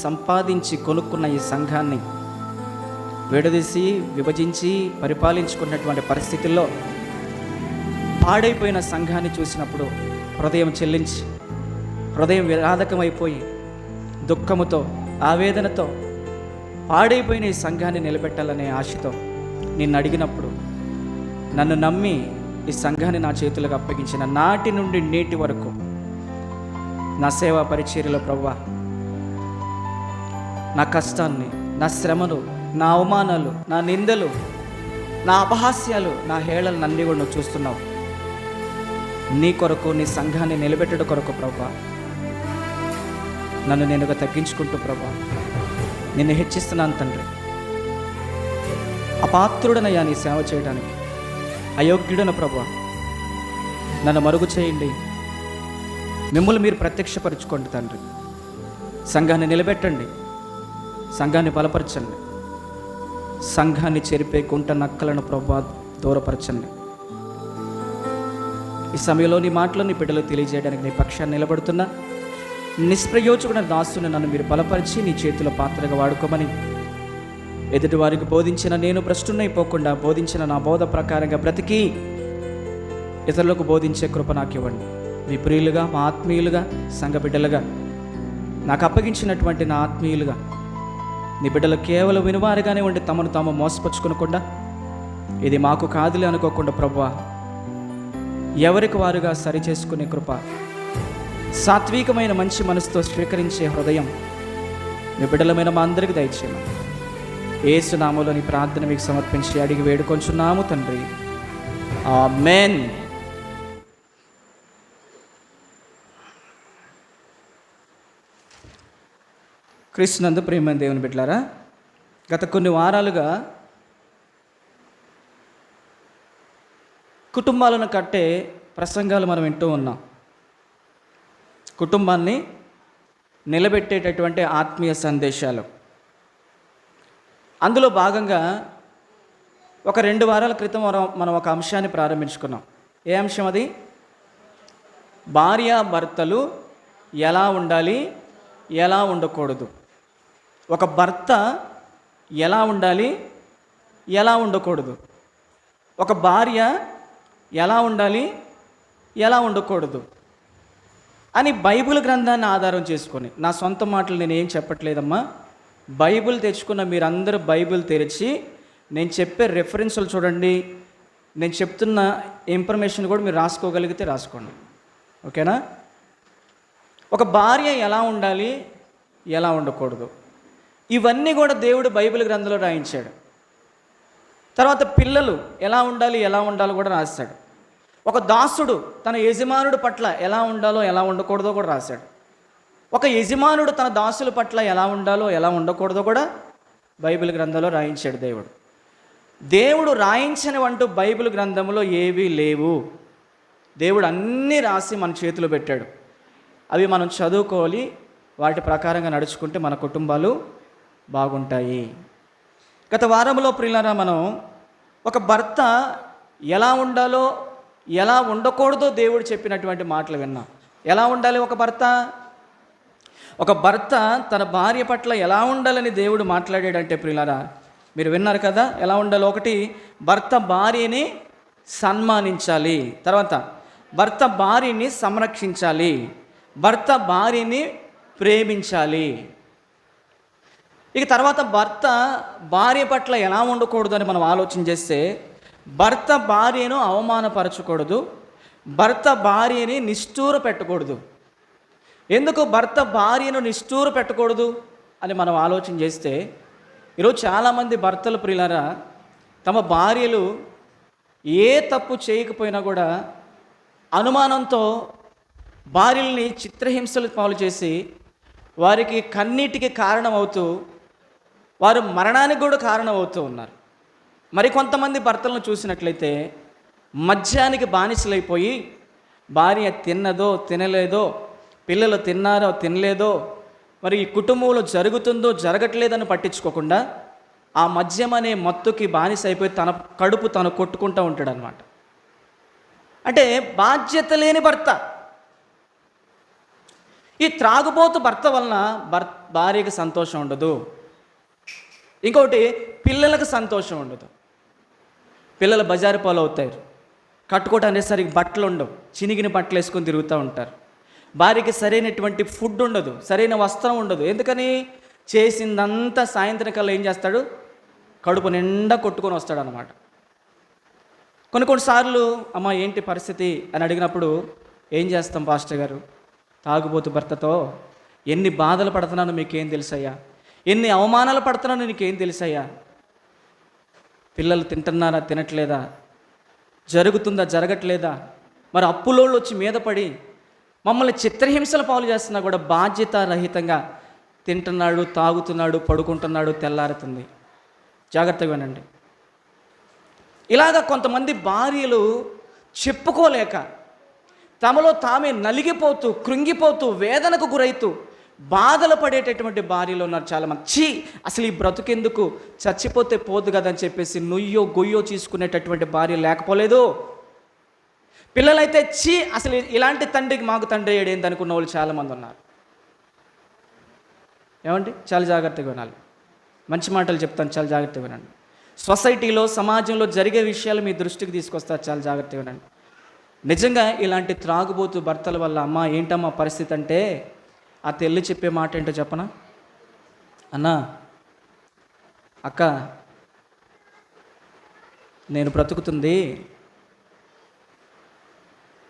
సంపాదించి కొనుక్కున్న ఈ సంఘాన్ని విడదీసి విభజించి పరిపాలించుకున్నటువంటి పరిస్థితుల్లో పాడైపోయిన సంఘాన్ని చూసినప్పుడు హృదయం చెల్లించి, హృదయం విరాధకమైపోయి దుఃఖముతో ఆవేదనతో పాడైపోయిన ఈ సంఘాన్ని నిలబెట్టాలనే ఆశతో నిన్ను అడిగినప్పుడు, నన్ను నమ్మి ఈ సంఘాన్ని నా చేతులకు అప్పగించిన నాటి నుండి నేటి వరకు నా సేవా పరిచర్యలో ప్రభువా, నా కష్టాన్ని, నా శ్రమను, నా అవమానాలు, నా నిందలు, నా అపహాస్యాలు, నా హేళలు అన్నీ కూడా నువ్వు చూస్తున్నావు. నీ కొరకు, నీ సంఘాన్ని నిలబెట్టడం కొరకు ప్రభువా, నన్ను నేనుగా తగ్గించుకుంటూ ప్రభువా నిన్ను హెచ్చిస్తున్నాను తండ్రి. అపాత్రుడనయ్యా నీ సేవ చేయడానికి, అయోగ్యుడన ప్రభువా నన్ను మరుగు చేయండి. మిమ్మల్ని మీరు ప్రత్యక్షపరచుకోండి తండ్రి. సంఘాన్ని నిలబెట్టండి, సంఘాన్ని బలపరచండి, సంఘాన్ని చెరిపే గుంట నక్కలను ప్రభువా దూరపరచండి. ఈ సమయంలో నీ మాటలు నీ బిడ్డలు తెలియజేయడానికి నీ పక్షాన్ని నిలబడుతున్నా నిష్ప్రయోజకుడైన దాసుని నన్ను మీరు బలపరిచి నీ చేతిలో పాత్రగా వాడుకోమని, ఎదుటి వారికి బోధించిన నేను భ్రష్టున్నైపోకుండా బోధించిన నా బోధ ప్రకారంగా బ్రతికి ఇతరులకు బోధించే కృప నాకు ఇవ్వండి. మీ ప్రియులుగా, మా ఆత్మీయులుగా, సంఘ బిడ్డలుగా నాకు అప్పగించినటువంటి నా ఆత్మీయులుగా నీ బిడ్డలు కేవలం వినువారుగానే ఉండి తమను తాము మోసపరుచుకోకుండా, ఇది మాకు కాదులే అనుకోకుండా ప్రభువా ఎవరికి వారుగా సరిచేసుకునే కృప, సాత్వికమైన మంచి మనసుతో స్వీకరించే హృదయం మీ బిడ్డలమైన మా అందరికీ దయచేయమని యేసు నామములో నీ ప్రార్థన మీకు సమర్పించి అడిగి వేడుకొంచున్నాము తండ్రి. ఆమేన్. క్రీస్తునందు ప్రియమైన దేవుని బిడ్డలారా, గత కొన్ని వారాలుగా కుటుంబాలను కట్టే ప్రసంగాలు మనం వింటూ ఉన్నాం. కుటుంబాన్ని నిలబెట్టేటటువంటి ఆత్మీయ సందేశాలు. అందులో భాగంగా ఒక 2 వారాల క్రితం మనం ఒక అంశాన్ని ప్రారంభించుకున్నాం. ఏ అంశం అది? భార్యాభర్తలు ఎలా ఉండాలి, ఎలా ఉండకూడదు. ఒక భర్త ఎలా ఉండాలి, ఎలా ఉండకూడదు. ఒక భార్య ఎలా ఉండాలి, ఎలా ఉండకూడదు అని బైబిల్ గ్రంథాన్ని ఆధారం చేసుకొని, నా సొంత మాటలు నేను ఏం చెప్పట్లేదమ్మా, బైబిల్ తెచ్చుకున్న మీరందరూ బైబిల్ తెరిచి నేను చెప్పే రెఫరెన్సులు చూడండి, నేను చెప్తున్న ఇన్ఫర్మేషన్ కూడా మీరు రాసుకోగలిగితే రాసుకోండి, ఓకేనా? ఒక భార్య ఎలా ఉండాలి, ఎలా ఉండకూడదు, ఇవన్నీ కూడా దేవుడు బైబిల్ గ్రంథంలో రాయించాడు. తర్వాత పిల్లలు ఎలా ఉండాలి, ఎలా ఉండాలో కూడా రాశాడు. ఒక దాసుడు తన యజమానుడి పట్ల ఎలా ఉండాలో, ఎలా ఉండకూడదో కూడా రాశాడు. ఒక యజమానుడు తన దాసుల పట్ల ఎలా ఉండాలో, ఎలా ఉండకూడదో కూడా బైబిల్ గ్రంథంలో రాయించాడు దేవుడు. దేవుడు రాయించనివంటూ బైబిల్ గ్రంథంలో ఏవీ లేవు. దేవుడు అన్నీ రాసి మన చేతిలో పెట్టాడు. అవి మనం చదువుకోవాలి, వాటి ప్రకారంగా నడుచుకుంటే మన కుటుంబాలు బాగుంటాయి. గత వారంలో ప్రియులారా మనం ఒక భర్త ఎలా ఉండాలో, ఎలా ఉండకూడదో దేవుడు చెప్పినటువంటి మాటలు విన్నాం. ఎలా ఉండాలి ఒక భర్త? ఒక భర్త తన భార్య పట్ల ఎలా ఉండాలని దేవుడు మాట్లాడాడంటే ప్రియులారా మీరు విన్నారు కదా ఎలా ఉండాలో. ఒకటి, భర్త భార్యని సన్మానించాలి. తర్వాత భర్త భార్యని సంరక్షించాలి. భర్త భార్యని ప్రేమించాలి. ఇక తర్వాత భర్త భార్య పట్ల ఎలా ఉండకూడదు అని మనం ఆలోచన చేస్తే, భర్త భార్యను అవమానపరచకూడదు, భర్త భార్యని నిష్ఠూర పెట్టకూడదు. ఎందుకు భర్త భార్యను నిష్ఠూర పెట్టకూడదు అని మనం ఆలోచన చేస్తే, ఈరోజు చాలామంది భర్తలు ప్రియులారా తమ భార్యలు ఏ తప్పు చేయకపోయినా కూడా అనుమానంతో భార్యల్ని చిత్రహింసలు పాలు చేసి వారికి కన్నీటికి కారణమవుతూ వారు మరణానికి కూడా కారణమవుతూ ఉన్నారు. మరికొంతమంది భర్తలను చూసినట్లయితే మద్యానికి బానిసలైపోయి భార్య తిన్నదో తినలేదో, పిల్లలు తిన్నారో తినలేదో, మరి ఈ కుటుంబంలో జరుగుతుందో జరగట్లేదని పట్టించుకోకుండా ఆ మద్యం అనే మత్తుకి బానిస అయిపోయి తన కడుపు తను కొట్టుకుంటూ ఉంటాడు అనమాట. అంటే బాధ్యత లేని భర్త. ఈ త్రాగుబోతు భర్త వలన భార్యకి సంతోషం ఉండదు. ఇంకొకటి, పిల్లలకు సంతోషం ఉండదు. పిల్లలు బజారు పాలు అవుతారు, కట్టుకోవడానికి సరిగ్గా బట్టలు ఉండవు, చినిగిన బట్టలు వేసుకొని తిరుగుతూ ఉంటారు. భార్యకి సరైనటువంటి ఫుడ్ ఉండదు, సరైన వస్త్రం ఉండదు. ఎందుకని? చేసిందంతా సాయంత్రం కల్లా ఏం చేస్తాడు? కడుపు నిండా కొట్టుకొని వస్తాడు అన్నమాట. కొన్నిసార్లు అమ్మ ఏంటి పరిస్థితి అని అడిగినప్పుడు ఏం చేస్తాం పాస్టర్ గారు, తాగుబోతు భర్తతో ఎన్ని బాధలు పడుతున్నానో మీకేం తెలుసయ్యా, ఎన్ని అవమానాలు పడుతున్నానో నీకేం తెలుసయ్యా, పిల్లలు తింటున్నారా తినట్లేదా, జరుగుతుందా జరగట్లేదా, మరి అప్పులోళ్ళు వచ్చి మీద పడి మమ్మల్ని చిత్రహింసల పాలు చేస్తున్నా కూడా బాధ్యత రహితంగా తింటున్నాడు, తాగుతున్నాడు, పడుకుంటున్నాడు, తెల్లారుతుంది. జాగ్రత్తగా వినండి. ఇలాగ కొంతమంది భార్యలు చెప్పుకోలేక తమలో తామే నలిగిపోతూ, కృంగిపోతూ, వేదనకు గురైతూ బాధలు పడేటటువంటి భార్యలు ఉన్నారు చాలామంది. అసలు ఈ బ్రతుకెందుకు, చచ్చిపోతే పోదు కదని చెప్పేసి నుయ్యో గొయ్యో తీసుకునేటటువంటి భార్య లేకపోలేదు. పిల్లలైతే అసలు ఇలాంటి తండ్రికి మాకు తండ్రి ఏడేంది అనుకున్న వాళ్ళు చాలామంది ఉన్నారు. ఏమండి? చాలా జాగ్రత్తగా వినాలి. మంచి మాటలు చెప్తాను, చాలా జాగ్రత్తగా వినండి. సొసైటీలో, సమాజంలో జరిగే విషయాలు మీ దృష్టికి తీసుకొస్తారు, చాలా జాగ్రత్తగా వినండి. నిజంగా ఇలాంటి త్రాగుబోతు భర్తల వల్ల అమ్మ ఏంటమ్మా పరిస్థితి అంటే, ఆ తెల్లి చెప్పే మాట ఏంటో చెప్పనా? అన్నా, అక్క, నేను బ్రతుకుతుంది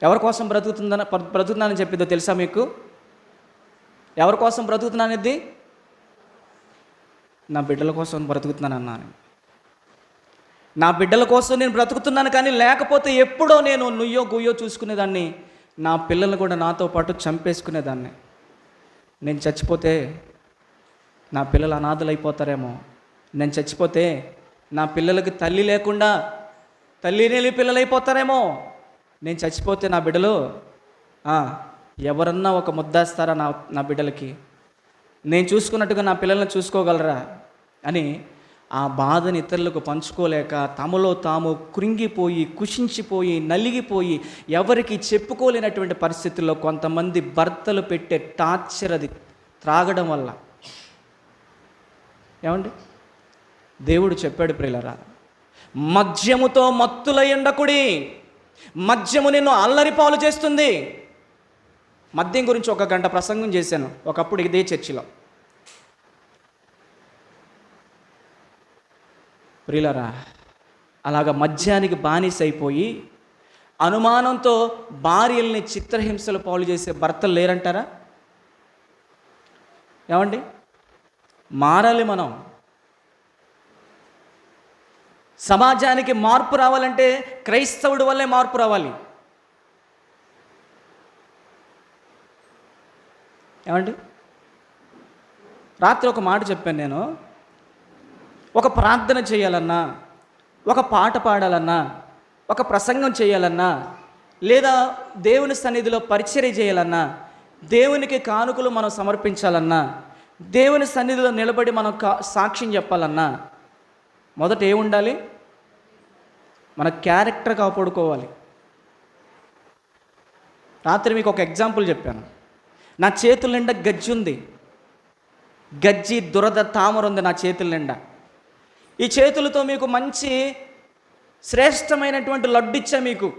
ఎవరి కోసం బ్రతుకుతున్నానని చెప్పిందో తెలుసా మీకు? ఎవరి కోసం బ్రతుకుతున్నానిది? నా బిడ్డల కోసం బ్రతుకుతున్నాను అన్నాను. నా బిడ్డల కోసం నేను బ్రతుకుతున్నాను, కానీ లేకపోతే ఎప్పుడో నేను నుయ్యో గుయ్యో చూసుకునేదాన్ని, నా పిల్లల్ని కూడా నాతో పాటు చంపేసుకునేదాన్ని. నేను చచ్చిపోతే నా పిల్లలు అనాథలు అయిపోతారేమో, నేను చచ్చిపోతే నా పిల్లలకి తల్లి లేకుండా తల్లి లేని పిల్లలు అయిపోతారేమో, నేను చచ్చిపోతే నా బిడ్డలు ఎవరన్నా ఒక ముద్దేస్తారా నా బిడ్డలకి, నేను చూసుకున్నట్టుగా నా పిల్లల్ని చూసుకోగలరా అని ఆ బాధని ఇతరులకు పంచుకోలేక తమలో తాము కృంగిపోయి, కుషించిపోయి, నలిగిపోయి, ఎవరికి చెప్పుకోలేనటువంటి పరిస్థితుల్లో కొంతమంది భర్తలు పెట్టే టార్చర్ అది త్రాగడం వల్ల. ఏమండి? దేవుడు చెప్పాడు ప్రియులారా, మద్యముతో మత్తులై ఉండకుడి, మద్యము నిన్ను అల్లరి పాలు చేస్తుంది. మద్యం గురించి 1 గంట ప్రసంగం చేశాను ఒకప్పుడు ఇదే చర్చిలో. ప్రియులారా, అలాగ మద్యానికి బానిసైపోయి అనుమానంతో భార్యల్ని చిత్రహింసలు పాలు చేసే భర్తలు లేరంటారా? ఏమండి? మారాలి మనం. సమాజానికి మార్పు రావాలంటే క్రైస్తవుడి వల్లే మార్పు రావాలి. ఏమండి? రాత్రి ఒక మాట చెప్పాను నేను. ఒక ప్రార్థన చేయాలన్నా, ఒక పాట పాడాలన్నా, ఒక ప్రసంగం చేయాలన్నా, లేదా దేవుని సన్నిధిలో పరిచర్య చేయాలన్నా, దేవునికి కానుకలు మనం సమర్పించాలన్నా, దేవుని సన్నిధిలో నిలబడి మనం సాక్ష్యం చెప్పాలన్నా మొదట ఏముండాలి? మన క్యారెక్టర్ కాపాడుకోవాలి. రాత్రి మీకు ఒక ఎగ్జాంపుల్ చెప్పాను. నా చేతుల నిండా గజ్జి ఉంది, గజ్జి దురద తామర ఉంది నా చేతుల నిండా. ఈ చేతులతో మీకు మంచి శ్రేష్టమైనటువంటి లడ్డు ఇచ్చాను మీకు.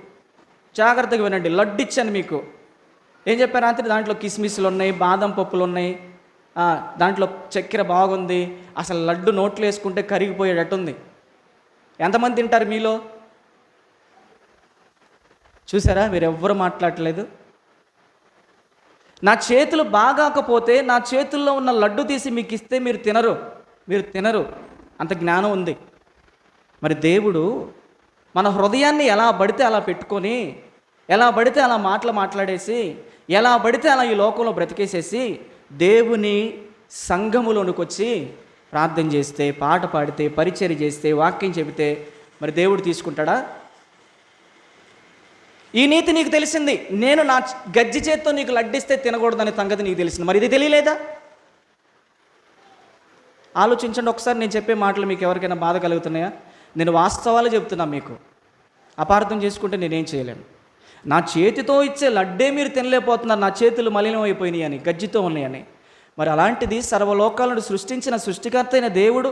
జాగ్రత్తగా వినండి, లడ్డు ఇచ్చాను మీకు. ఏం చెప్పారు రాత్రి? దాంట్లో కిస్మిస్లు ఉన్నాయి, బాదం పప్పులు ఉన్నాయి, దాంట్లో చక్కెర బాగుంది, అసలు లడ్డు నోట్లు వేసుకుంటే కరిగిపోయేటట్టుంది. ఎంతమంది తింటారు మీలో? చూసారా? మీరు ఎవ్వరు మాట్లాడట్లేదు. నా చేతులు బాగాకపోతే నా చేతుల్లో ఉన్న లడ్డు తీసి మీకు ఇస్తే మీరు తినరు. అంత జ్ఞానం ఉంది. మరి దేవుడు మన హృదయాన్ని ఎలా పడితే అలా పెట్టుకొని, ఎలా పడితే అలా మాట్లాడేసి, ఎలా పడితే అలా ఈ లోకంలో బ్రతికేసేసి దేవుని సంఘములోనికి వచ్చి ప్రార్థన చేస్తే, పాట పాడితే, పరిచర్య చేస్తే, వాక్యం చెబితే మరి దేవుడు తీసుకుంటాడా? ఈ నీతి నీకు తెలిసింది. నేను నా గజ్జి చేత్తో నీకు లడ్డిస్తే తినకూడదనే సంగతి నీకు తెలిసింది. మరి ఇది తెలియలేదా? ఆలోచించండి ఒకసారి. నేను చెప్పే మాటలు మీకు ఎవరికైనా బాధ కలుగుతున్నాయా? నేను వాస్తవాలు చెప్తున్నా మీకు. అపార్థం చేసుకుంటే నేనేం చేయలేను. నా చేతితో ఇచ్చే లడ్డే మీరు తినలేకపోతున్నారు, నా చేతులు మలినం అయిపోయినాయి అని, గజ్జితో ఉన్నాయని. మరి అలాంటిది సర్వలోకాలను సృష్టించిన సృష్టికర్త అయిన దేవుడు,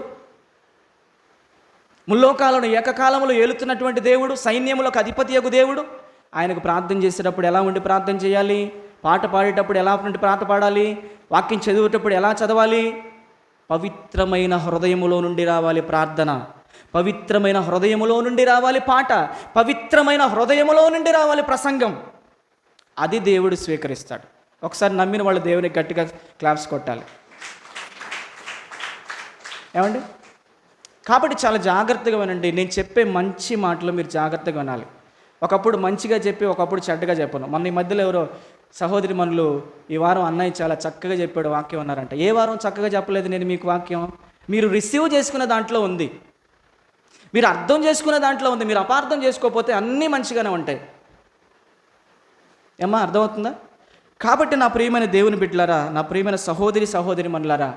ముల్లోకాలను ఏకకాలంలో ఏలుతున్నటువంటి దేవుడు, సైన్యములకు అధిపతియగు దేవుడు, ఆయనకు ప్రార్థన చేసేటప్పుడు ఎలా ఉండి ప్రార్థన చేయాలి? పాట పాడేటప్పుడు ఎలా ఉండి పాట పాడాలి? వాక్యం చదివేటప్పుడు ఎలా చదవాలి? పవిత్రమైన హృదయములో నుండి రావాలి ప్రార్థన, పవిత్రమైన హృదయములో నుండి రావాలి పాట, పవిత్రమైన హృదయములో నుండి రావాలి ప్రసంగం. అది దేవుడు స్వీకరిస్తాడు. ఒకసారి నమ్మిన వాళ్ళు దేవునికి గట్టిగా క్లాప్స్ కొట్టాలి. ఏమండి? కాబట్టి చాలా జాగ్రత్తగా వినండి. నేను చెప్పే మంచి మాటలు మీరు జాగ్రత్తగా వినాలి. ఒకప్పుడు మంచిగా చెప్పి ఒకప్పుడు చెడ్డగా చెప్పను. మన ఈ మధ్యలో ఎవరో సహోదరి మనులు ఈ వారం అన్నయ్య చాలా చక్కగా చెప్పాడు వాక్యం అన్నారంట. ఏ వారం చక్కగా చెప్పలేదు నేను మీకు వాక్యం? మీరు రిసీవ్ చేసుకున్న దాంట్లో ఉంది, మీరు అర్థం చేసుకున్న దాంట్లో ఉంది. మీరు అపార్థం చేసుకోకపోతే అన్నీ మంచిగానే ఉంటాయి. ఏమ్మా, అర్థమవుతుందా? కాబట్టి నా ప్రియమైన దేవుని బిడ్డలారా, నా ప్రియమైన సహోదరి మనులారా,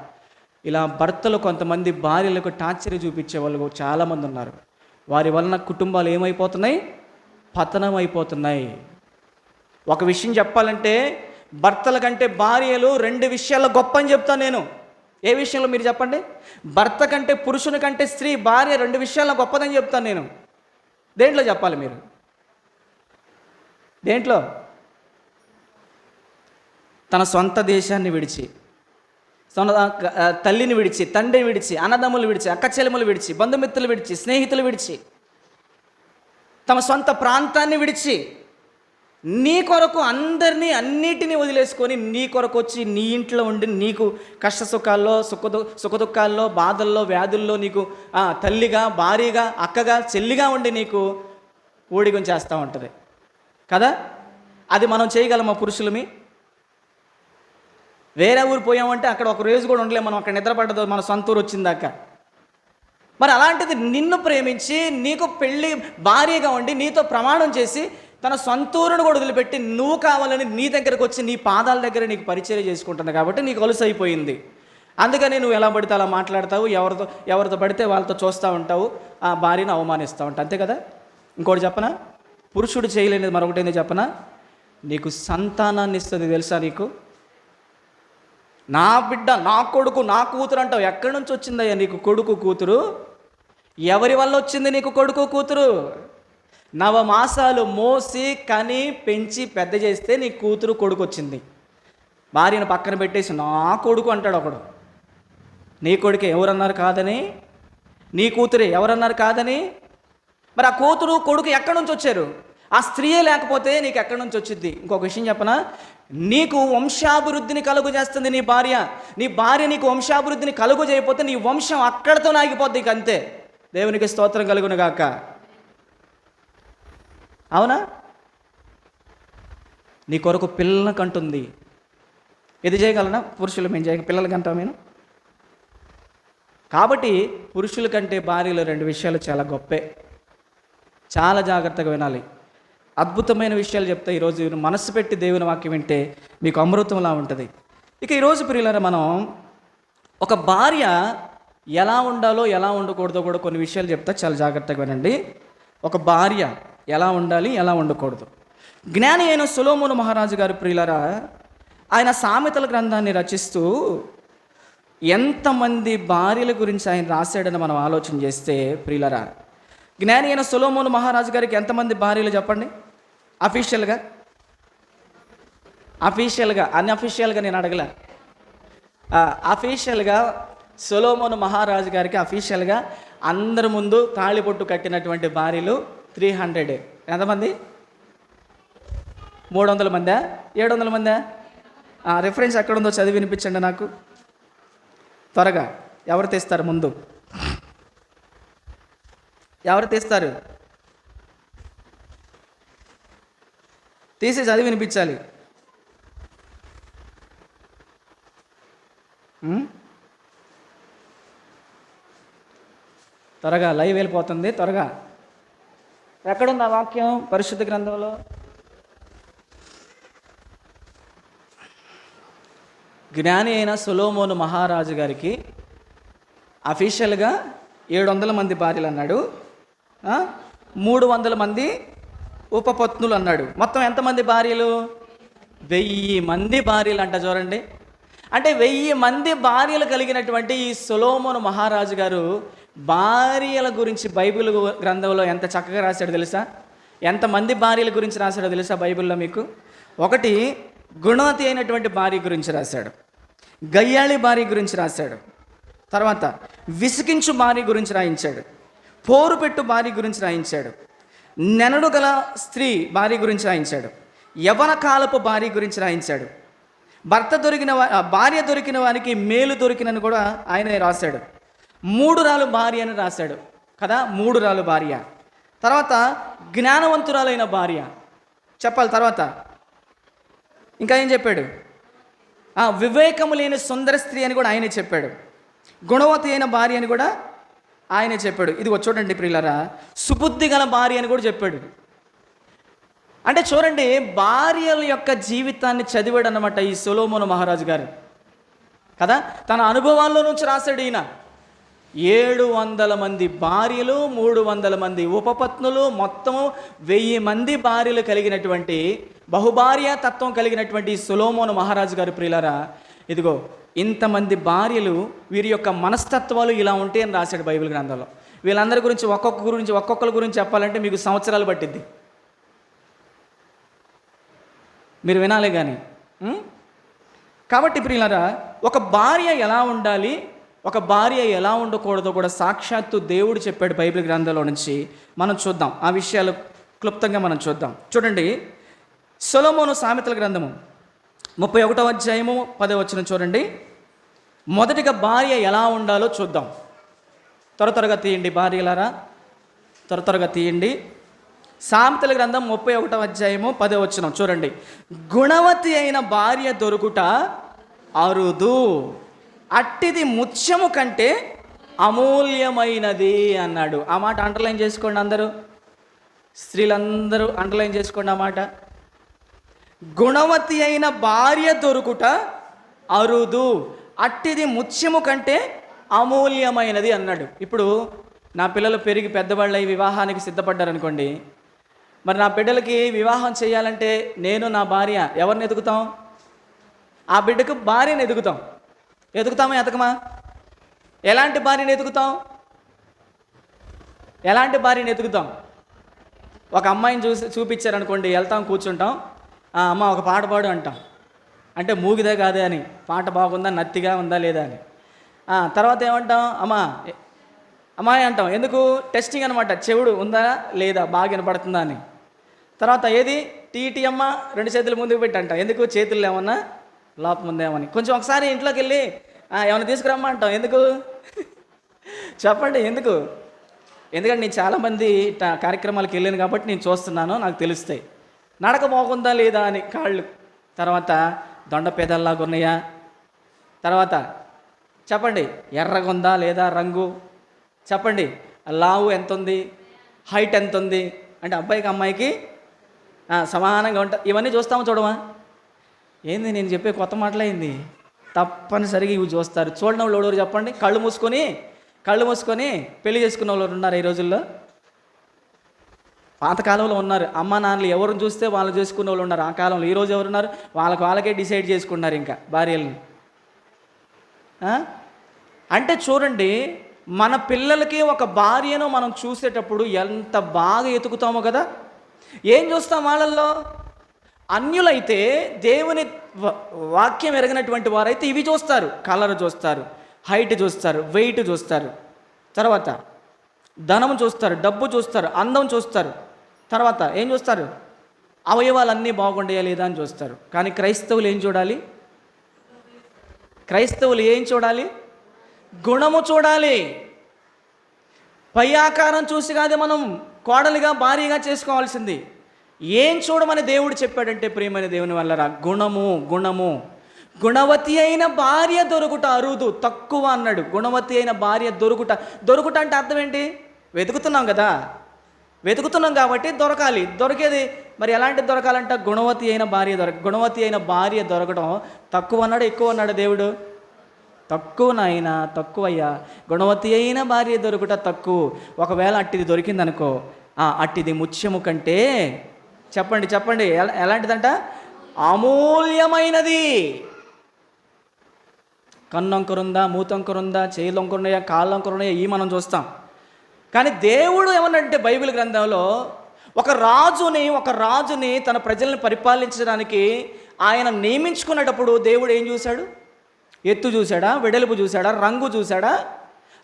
ఇలా భర్తలు కొంతమంది భార్యలకు టార్చర్ చూపించే వాళ్ళు చాలామంది ఉన్నారు. వారి వలన కుటుంబాలు ఏమైపోతున్నాయి? పతనం అయిపోతున్నాయి. ఒక విషయం చెప్పాలంటే భర్తల కంటే భార్యలు 2 విషయాల్లో గొప్ప అని చెప్తాను నేను. ఏ విషయంలో మీరు చెప్పండి? భర్త కంటే, పురుషుని కంటే స్త్రీ, భార్య 2 విషయాల్లో గొప్పదని చెప్తాను నేను. దేంట్లో చెప్పాలి మీరు? దేంట్లో? తన సొంత దేశాన్ని విడిచి, తల్లిని విడిచి, తండ్రిని విడిచి, అన్నదమ్ములు విడిచి, అక్కచెల్లెములు విడిచి, బంధుమిత్రులు విడిచి, స్నేహితులు విడిచి, తమ సొంత ప్రాంతాన్ని విడిచి, నీ కొరకు అందరినీ అన్నిటినీ వదిలేసుకొని నీ కొరకు వచ్చి నీ ఇంట్లో ఉండి నీకు కష్ట సుఖాల్లో, సుఖదుఖాల్లో, బాధల్లో, వ్యాధుల్లో నీకు తల్లిగా, భార్యగా, అక్కగా, చెల్లిగా ఉండి నీకు ఊడిగం చేస్తూ ఉంటుంది కదా. అది మనం చేయగలమా పురుషులమి? వేరే ఊరు పోయామంటే అక్కడ ఒక రోజు కూడా ఉండలేము మనం, అక్కడ నిద్రపడ్డదో మన సొంత ఊరు వచ్చిందాక. మరి అలాంటిది నిన్ను ప్రేమించి నీకు పెళ్ళి భార్యగా ఉండి నీతో ప్రమాణం చేసి తన సొంతూరును కూడా వదిలిపెట్టి నువ్వు కావాలని నీ దగ్గరకు వచ్చి నీ పాదాల దగ్గర నీకు పరిచయం చేసుకుంటున్నావు కాబట్టి నీకు అలుసు అయిపోయింది. అందుకని నువ్వు ఎలా పడితే అలా మాట్లాడతావు, ఎవరితో పడితే వాళ్ళతో చూస్తూ ఉంటావు, ఆ భార్యను అవమానిస్తూ ఉంటావు, అంతే కదా. ఇంకోటి చెప్పనా? పురుషుడు చేయలేనిది మరొకటి ఏంది చెప్పనా? నీకు సంతానాన్ని ఇస్తుంది తెలుసా? నీకు నా బిడ్డ, నా కొడుకు, నా కూతురు అంటావు. ఎక్కడి నుంచి వచ్చిందయ్యా నీకు కొడుకు కూతురు? ఎవరి వల్ల వచ్చింది నీకు కొడుకు కూతురు? 9 మాసాలు మోసి కని పెంచి పెద్ద చేస్తే నీ కూతురు కొడుకు వచ్చింది. భార్యను పక్కన పెట్టేసి నా కొడుకు అంటాడు ఒకడు. నీ కొడుకే ఎవరన్నారు కాదని? నీ కూతురే ఎవరన్నారు కాదని? మరి ఆ కూతురు కొడుకు ఎక్కడి నుంచి వచ్చారు? ఆ స్త్రీయే లేకపోతే నీకు ఎక్కడి నుంచి వచ్చింది? ఇంకొక విషయం చెప్పనా? నీకు వంశాభివృద్ధిని కలుగు చేస్తుంది నీ భార్య. నీ భార్య నీకు వంశాభివృద్ధిని కలుగు చేయకపోతే నీ వంశం అక్కడితో ఆగిపోద్ది. ఇక అంతే. దేవునికి స్తోత్రం కలుగును గాక. అవునా? నీ కొరకు పిల్లలను కంటుంది. ఇది చేయగలనా? పురుషులు మేము చేయ పిల్లలకి అంటాం నేను. కాబట్టి పురుషుల కంటే భార్యలు 2 విషయాలు చాలా గొప్పే. చాలా జాగ్రత్తగా వినాలి. అద్భుతమైన విషయాలు చెప్తా ఈరోజు. మనస్సు పెట్టి దేవుని వాక్యం వింటే మీకు అమృతంలా ఉంటుంది. ఇక ఈరోజు ప్రియులారా, మనం ఒక భార్య ఎలా ఉండాలో ఎలా ఉండకూడదో కూడా కొన్ని విషయాలు చెప్తా, చాలా జాగ్రత్తగా వినండి. ఒక భార్య ఎలా ఉండాలి, ఎలా ఉండకూడదు. జ్ఞాని అయిన సొలొమోను మహారాజు గారు ప్రియులారా, ఆయన సామెతల గ్రంథాన్ని రచిస్తూ ఎంతమంది భార్యల గురించి ఆయన రాశాడని మనం ఆలోచన చేస్తే ప్రియులారా, జ్ఞాని అయిన సొలొమోను మహారాజు గారికి ఎంతమంది భార్యలు చెప్పండి? అఫీషియల్గా అన్అఫీషియల్గా నేను అడగలే. అఫీషియల్గా సొలొమోను మహారాజు గారికి అఫీషియల్గా అందరి ముందు తాళిబొట్టు కట్టినటువంటి భార్యలు 300. ఎంతమంది? 300 మందా? 700 మందా? రిఫరెన్స్ ఎక్కడుందో చదివి వినిపించండి నాకు త్వరగా. ఎవరు తెస్తారు ముందు? ఎవరు తెస్తారు? తీసి చదివి వినిపించాలి. త్వరగా, లైవ్ వెళ్ళిపోతుంది త్వరగా. ఎక్కడుంది ఆ వాక్యం పరిశుద్ధ గ్రంథంలో? జ్ఞాని అయిన సొలొమోను మహారాజు గారికి అఫీషియల్గా 700 మంది భార్యలు అన్నాడు, 300 మంది ఉపపత్నులు అన్నాడు. మొత్తం ఎంతమంది భార్యలు? 1000 మంది భార్యలు అంట. చూడండి, అంటే 1000 మంది భార్యలు కలిగినటువంటి ఈ సొలొమోను మహారాజు గారు భార్యల గురించి బైబిల్ గ్రంథంలో ఎంత చక్కగా రాశాడో తెలుసా? ఎంతమంది భార్యల గురించి రాశాడో తెలుసా బైబిల్లో మీకు? ఒకటి, గుణవతి అయినటువంటి భార్య గురించి రాశాడు, గయ్యాళి భార్య గురించి రాశాడు, తర్వాత విసిగించు భార్య గురించి రాయించాడు, పోరు పెట్టు భార్య గురించి రాయించాడు, నెనడు గల స్త్రీ భార్య గురించి రాయించాడు, యవన కాలపు భార్య గురించి రాయించాడు, భార్య దొరికిన వారికి మేలు దొరికినని కూడా ఆయనే రాశాడు. 3 రాలు భార్య అని రాశాడు కదా, 3 రాలు భార్య. తర్వాత జ్ఞానవంతురాలైన భార్య చెప్పాలి. తర్వాత ఇంకా ఏం చెప్పాడు? వివేకము లేని సుందర స్త్రీ అని కూడా ఆయనే చెప్పాడు. గుణవతి అయిన భార్య అని కూడా ఆయనే చెప్పాడు. ఇదిగో చూడండి ప్రియులారా, సుబుద్ధి గల భార్య అని కూడా చెప్పాడు. అంటే చూడండి, భార్యల యొక్క జీవితాన్ని చదివాడు అన్నమాట ఈ సొలొమోను మహారాజు గారు కదా. తన అనుభవాల్లో నుంచి రాశాడు ఈయన. 700 మంది భార్యలు, 300 మంది ఉపపత్నులు, మొత్తం 1000 మంది భార్యలు కలిగినటువంటి బహుభార్య తత్వం కలిగినటువంటి సొలొమోను మహారాజు గారు ప్రియులారా, ఇదిగో ఇంతమంది భార్యలు, వీరి యొక్క మనస్తత్వాలు ఇలా ఉంటాయని రాశాడు బైబిల్ గ్రంథంలో. వీళ్ళందరి గురించి ఒక్కొక్కరి గురించి చెప్పాలంటే మీకు సంవత్సరాలు పట్టిద్ది. మీరు వినాలి కానీ. కాబట్టి ప్రియులారా, ఒక భార్య ఎలా ఉండాలి, ఒక భార్య ఎలా ఉండకూడదో కూడా సాక్షాత్తు దేవుడు చెప్పాడు బైబిల్ గ్రంథంలో నుంచి. మనం చూద్దాం, ఆ విషయాలు క్లుప్తంగా మనం చూద్దాం. చూడండి, సొలొమోను సామెతల గ్రంథము 31వ అధ్యాయము 10వ వచనం చూడండి. మొదటిగా భార్య ఎలా ఉండాలో చూద్దాం. త్వరగా తీయండి భార్యలారా, త్వరగా తీయండి. సామెతల గ్రంథం 31వ అధ్యాయము 10వ వచనం చూడండి. గుణవతి అయిన భార్య దొరుకుట అరుదు, అట్టిది ముత్యము కంటే అమూల్యమైనది అన్నాడు. ఆ మాట అండర్లైన్ చేసుకోండి అందరూ, స్త్రీలందరూ అండర్లైన్ చేసుకోండి ఆ మాట. గుణవతి అయిన భార్య దొరుకుట అరుదు, అట్టిది ముత్యము కంటే అమూల్యమైనది అన్నాడు. ఇప్పుడు నా పిల్లలు పెరిగి పెద్దవాళ్ళ వివాహానికి సిద్ధపడ్డారనుకోండి, మరి నా బిడ్డలకి వివాహం చేయాలంటే నేను నా భార్య ఎవరిని ఎదుగుతాం? ఆ బిడ్డకు భార్యను ఎదుగుతాం. ఎదుగుతామా ఎతకమా? ఎలాంటి భార్యను ఎదుగుతాం? ఎలాంటి భార్యను ఎదుగుతాం? ఒక అమ్మాయిని చూపించారనుకోండి, వెళ్తాం, కూర్చుంటాం, అమ్మ ఒక పాట పాడు అంటాం. అంటే మూగిదే కాదే అని, పాట బాగుందా, నత్తిగా ఉందా లేదా అని. తర్వాత ఏమంటాం? అమ్మాయి అంటాం. ఎందుకు? టెస్టింగ్ అనమాట, చెవుడు ఉందా లేదా, బాగా వినపడుతుందా అని. తర్వాత ఏది టీటీ అమ్మ, 2 చేతులు ముందుకు పెట్టి అంటాం. ఎందుకు? చేతులు ఏమన్నా లోపం ఉందేమని. కొంచెం ఒకసారి ఇంట్లోకి వెళ్ళి ఏమైనా తీసుకురమ్మా అంటాం. ఎందుకు చెప్పండి? ఎందుకు? ఎందుకంటే నేను చాలామంది కార్యక్రమాలకు వెళ్ళాను కాబట్టి నేను చూస్తున్నాను, నాకు తెలుస్తాయి. నడక బాగుందా లేదా అని కాళ్ళు, తర్వాత దొండ పేదల్లాగా ఉన్నాయా, తర్వాత చెప్పండి ఎర్రగా ఉందా లేదా రంగు, చెప్పండి లావు ఎంత ఉంది, హైట్ ఎంత ఉంది, అంటే అబ్బాయికి అమ్మాయికి సమానంగా ఉంటా. ఇవన్నీ చూస్తామా చూడమా? ఏంది నేను చెప్పే కొత్త మాటలైంది? తప్పనిసరిగా ఇవి చూస్తారు. చూడని వాళ్ళు ఎవరు చెప్పండి? కళ్ళు మూసుకొని పెళ్లి చేసుకున్న వాళ్ళు ఉన్నారు ఈ రోజుల్లో. పాతకాలంలో ఉన్నారు, అమ్మ నాన్నలు ఎవరిని చూస్తే వాళ్ళు చేసుకునే వాళ్ళు ఉన్నారు ఆ కాలంలో. ఈరోజు ఎవరున్నారు? వాళ్ళకే డిసైడ్ చేసుకున్నారు ఇంకా భార్యలను. అంటే చూడండి, మన పిల్లలకి ఒక భార్యను మనం చూసేటప్పుడు ఎంత బాగా ఎతుకుతామో కదా. ఏం చూస్తాం వాళ్ళల్లో? అన్యులైతే, దేవుని వాక్యం ఎరగినటువంటి వారైతే ఇవి చూస్తారు. కలర్ చూస్తారు, హైట్ చూస్తారు, వెయిట్ చూస్తారు, తర్వాత ధనం చూస్తారు, డబ్బు చూస్తారు, అందం చూస్తారు. తర్వాత ఏం చూస్తారు? అవయవాలన్నీ బాగుండేయా లేదా అని చూస్తారు. కానీ క్రైస్తవులు ఏం చూడాలి? క్రైస్తవులు ఏం చూడాలి? గుణము చూడాలి. పై ఆకారం చూసి కాదు మనం కోడలిగా భార్యగా చేసుకోవాల్సింది. ఏం చూడమని దేవుడు చెప్పాడంటే, ప్రియమైన దేవుని వల్లరా, గుణము. గుణవతి అయిన భార్య దొరుకుట అరుదు, తక్కువ అన్నాడు. గుణవతి అయిన భార్య దొరుకుట అంటే అర్థం ఏంటి? వెతుకుతున్నాం కదా, వెతుకుతున్నాం కాబట్టి దొరకాలి. దొరికేది మరి ఎలాంటి దొరకాలంట? గుణవతి అయిన భార్య దొరకడం తక్కువ అన్నాడు, ఎక్కువ అన్నాడు దేవుడు? తక్కువ నాయన, తక్కువయ్యా. గుణవతి అయిన భార్య దొరుకుట తక్కువ. ఒకవేళ అట్టిది దొరికిందనుకో, అట్టిది ముత్యము కంటే చెప్పండి చెప్పండి, ఎలాంటిదంట? అమూల్యమైనది. కన్నొంకరుందా, మూతొంకరుందా, చేయిలొంకరున్నాయా, కాళ్ళొంకరున్నాయా, ఈ మనం చూస్తాం. కానీ దేవుడు ఏమన్నంటే బైబిల్ గ్రంథంలో ఒక రాజుని తన ప్రజల్ని పరిపాలించడానికి ఆయన నియమించుకునేటప్పుడు దేవుడు ఏం చూశాడు? ఎత్తు చూశాడా, వెడల్పు చూశాడా, రంగు చూశాడా,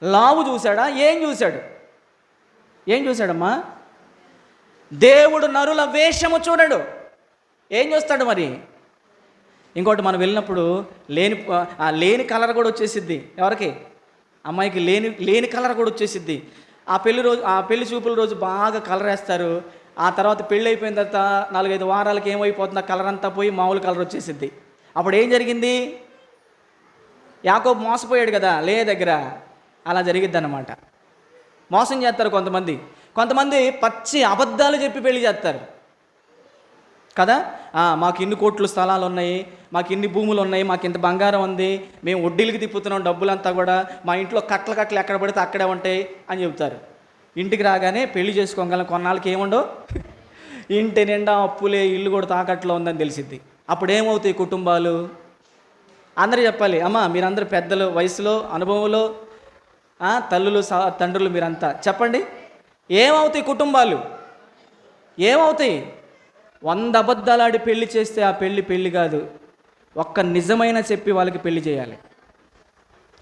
లావు చూశాడా, ఏం చూశాడమ్మా? దేవుడు నరుల వేషము చూడడు. ఏం చూస్తాడు మరి? ఇంకోటి, మనం వెళ్ళినప్పుడు లేని కలర్ కూడా వచ్చేసిద్ది. ఎవరికి? అమ్మాయికి లేని కలర్ కూడా వచ్చేసిద్ది. ఆ పెళ్లి చూపుల రోజు బాగా కలర్ వేస్తారు. ఆ తర్వాత పెళ్ళి అయిపోయిన తర్వాత 4-5 వారాలకి ఏమైపోతుంది, ఆ కలర్ అంతా పోయి మామూలు కలర్ వచ్చేసిద్ది. అప్పుడు ఏం జరిగింది? యాకోబు మోసపోయాడు కదా లేయ దగ్గర. అలా జరిగిద్ది అన్నమాట. మోసం చేస్తారు కొంతమంది పచ్చి అబద్ధాలు చెప్పి పెళ్లి చేస్తారు కదా. మాకు ఇన్ని కోట్లు స్థలాలు ఉన్నాయి, మాకు ఇన్ని భూములు ఉన్నాయి, మాకు ఇంత బంగారం ఉంది, మేము వడ్డీలకి తిప్పుతున్నాం డబ్బులంతా కూడా, మా ఇంట్లో కట్టలు ఎక్కడ పడితే అక్కడే ఉంటాయి అని చెబుతారు. ఇంటికి రాగానే పెళ్లి చేసుకోగలం కొన్నాళ్ళకి ఏముండవు, ఇంటి నిండా అప్పులే, ఇల్లు కూడా తాకట్లో ఉందని తెలిసిద్ది. అప్పుడు ఏమవుతాయి కుటుంబాలు? అందరూ చెప్పాలి, అమ్మ మీరందరూ పెద్దలు, వయసులో, అనుభవంలో, తల్లులు తండ్రులు, మీరంతా చెప్పండి. ఏమవుతాయి కుటుంబాలు? ఏమవుతాయి? 100 అబద్ధాలు ఆడి పెళ్లి చేస్తే ఆ పెళ్లి కాదు. ఒక్క నిజమైన చెప్పి వాళ్ళకి పెళ్లి చేయాలి.